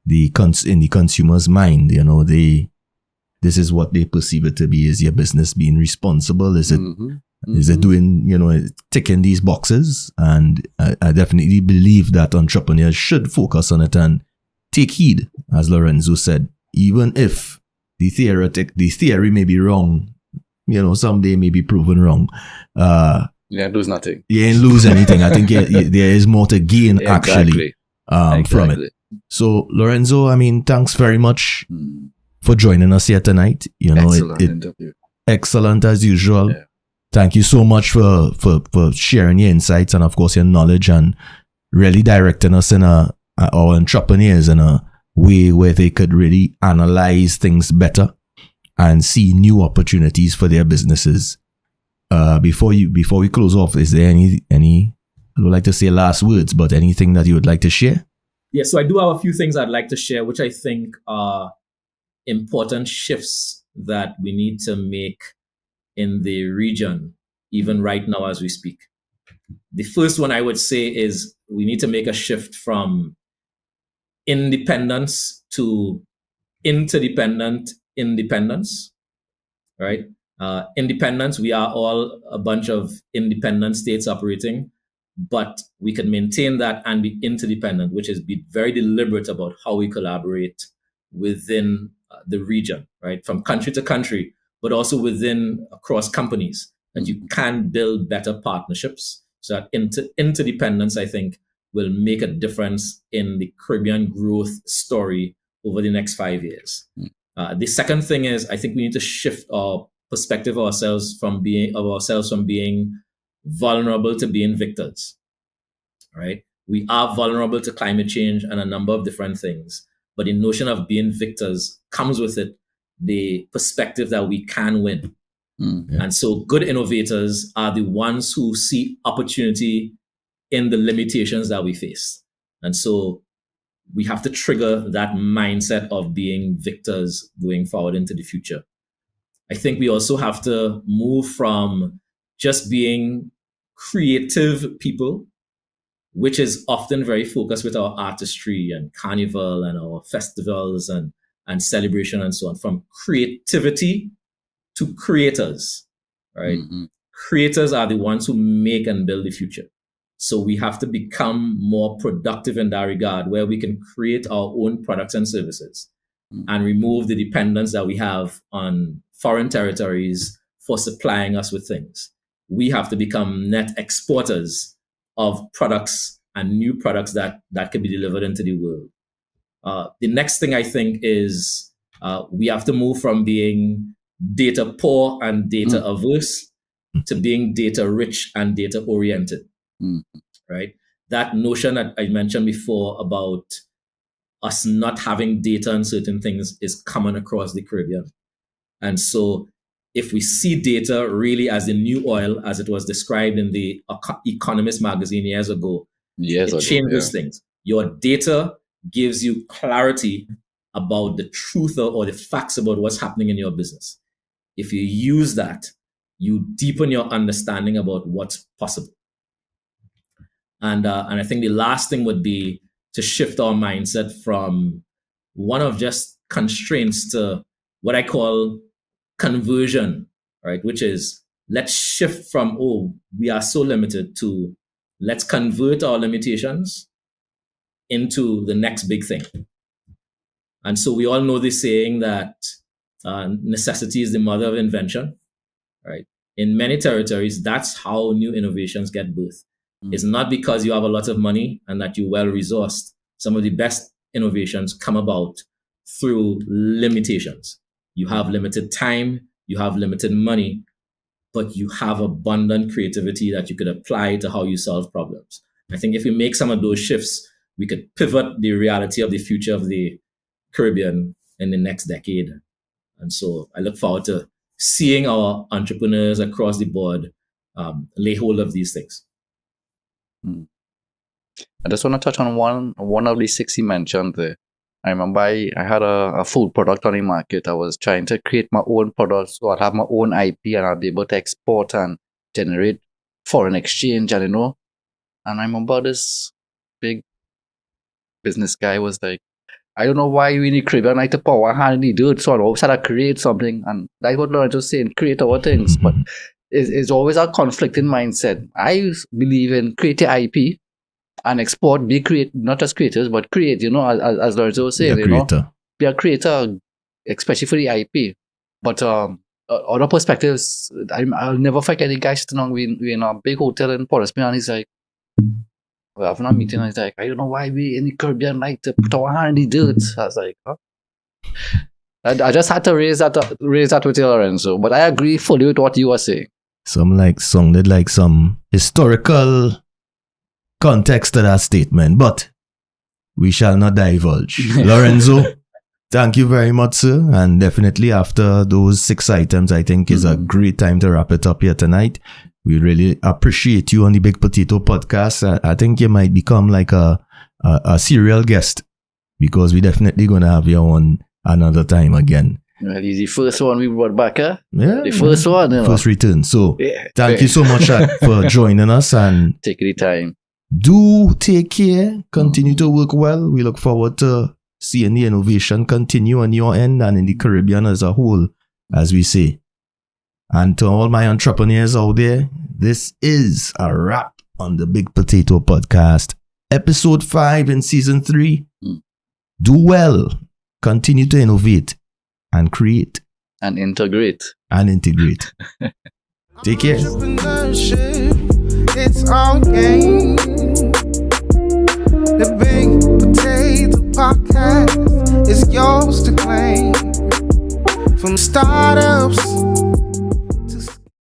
in the consumer's mind. This is what they perceive it to be. Is your business being responsible? Is it is it doing, ticking these boxes? And I definitely believe that entrepreneurs should focus on it and take heed, as Lorenzo said, even if the theory may be wrong, someday may be proven wrong. You ain't lose nothing. You ain't lose anything. I think there is more to gain actually from it. So Lorenzo, thanks very much for joining us here tonight. Excellent interview. Excellent as usual. Yeah. Thank you so much for sharing your insights and of course your knowledge, and really directing us in our entrepreneurs in a way where they could really analyze things better and see new opportunities for their businesses. Before we close off, is there any I would like to say last words, but anything that you would like to share? Yeah, so I do have a few things I'd like to share, which I think are important shifts that we need to make in the region, even right now as we speak. The first one I would say is we need to make a shift from independence to interdependent independence, right? Independence, we are all a bunch of independent states operating, but we can maintain that and be interdependent, which is be very deliberate about how we collaborate within the region, right? From country to country, but also across companies. And you can build better partnerships. So that interdependence, I think, will make a difference in the Caribbean growth story over the next 5 years. The second thing is, I think we need to shift our perspective of ourselves from being vulnerable to being victors, right? We are vulnerable to climate change and a number of different things, but the notion of being victors comes with it the perspective that we can win. And so good innovators are the ones who see opportunity in the limitations that we face. And so we have to trigger that mindset of being victors going forward into the future. I think we also have to move from just being creative people, which is often very focused with our artistry and carnival and our festivals and celebration and so on, from creativity to creators, right? Creators are the ones who make and build the future. So we have to become more productive in that regard, where we can create our own products and services and remove the dependence that we have on foreign territories for supplying us with things. We have to become net exporters of products and new products that can be delivered into the world. The next thing I think is we have to move from being data poor and data averse to being data rich and data oriented, right? That notion that I mentioned before about us not having data on certain things is common across the Caribbean. And so if we see data really as the new oil, as it was described in the Economist magazine years ago, it changes things. Your data gives you clarity about the truth or the facts about what's happening in your business. If you use that, you deepen your understanding about what's possible. And I think the last thing would be to shift our mindset from one of just constraints to what I call conversion, right? Which is, let's shift from, we are so limited, to let's convert our limitations into the next big thing. And so we all know this saying that necessity is the mother of invention, right? In many territories, that's how new innovations get birthed. It's not because you have a lot of money and that you're well resourced. Some of the best innovations come about through limitations. You have limited time, you have limited money, but you have abundant creativity that you could apply to how you solve problems. I think if we make some of those shifts, we could pivot the reality of the future of the Caribbean in the next decade. And so I look forward to seeing our entrepreneurs across the board lay hold of these things. I just want to touch on one of the 6 he mentioned there. I remember I had a food product on the market. I was trying to create my own product, so I'd have my own IP and I'd be able to export and generate foreign exchange, and and I remember this big business guy was like, I don't know why we in the Caribbean like to power hand in the dirt, so I always had to create something, and that's what Lorenzo was saying, create our things, but it's always a conflicting mindset. I believe in create your IP and export, not just creators, but create, as Lorenzo was saying, be a creator, especially for the IP. But other perspectives, I'll never forget the guy sitting on, we in a big hotel in Port of Spain, and he's like, we're having a meeting, and he's like, I don't know why we in the Caribbean like to put our hand in the dirt. I was like, huh? I just had to raise that with you, Lorenzo, but I agree fully with what you were saying. Sounded like some historical context to that statement, but we shall not divulge. Lorenzo, thank you very much, sir. And definitely after those 6 items, I think is a great time to wrap it up here tonight. We really appreciate you on the Big Potato Podcast. I think you might become like a serial guest, because we definitely going to have you on another time again. Well, he's the first one we brought back, huh? Yeah. The first one. First return. So thank you so much for joining us, and take the time. Do take care. Continue to work well. We look forward to seeing the innovation continue on your end and in the Caribbean as a whole, as we say. And to all my entrepreneurs out there, this is a wrap on the Big Potato Podcast, episode 5 in season 3. Do well. Continue to innovate and create. And integrate. Take care. Entrepreneurship, it's all game. The Big Potato Podcast is yours to claim. From startups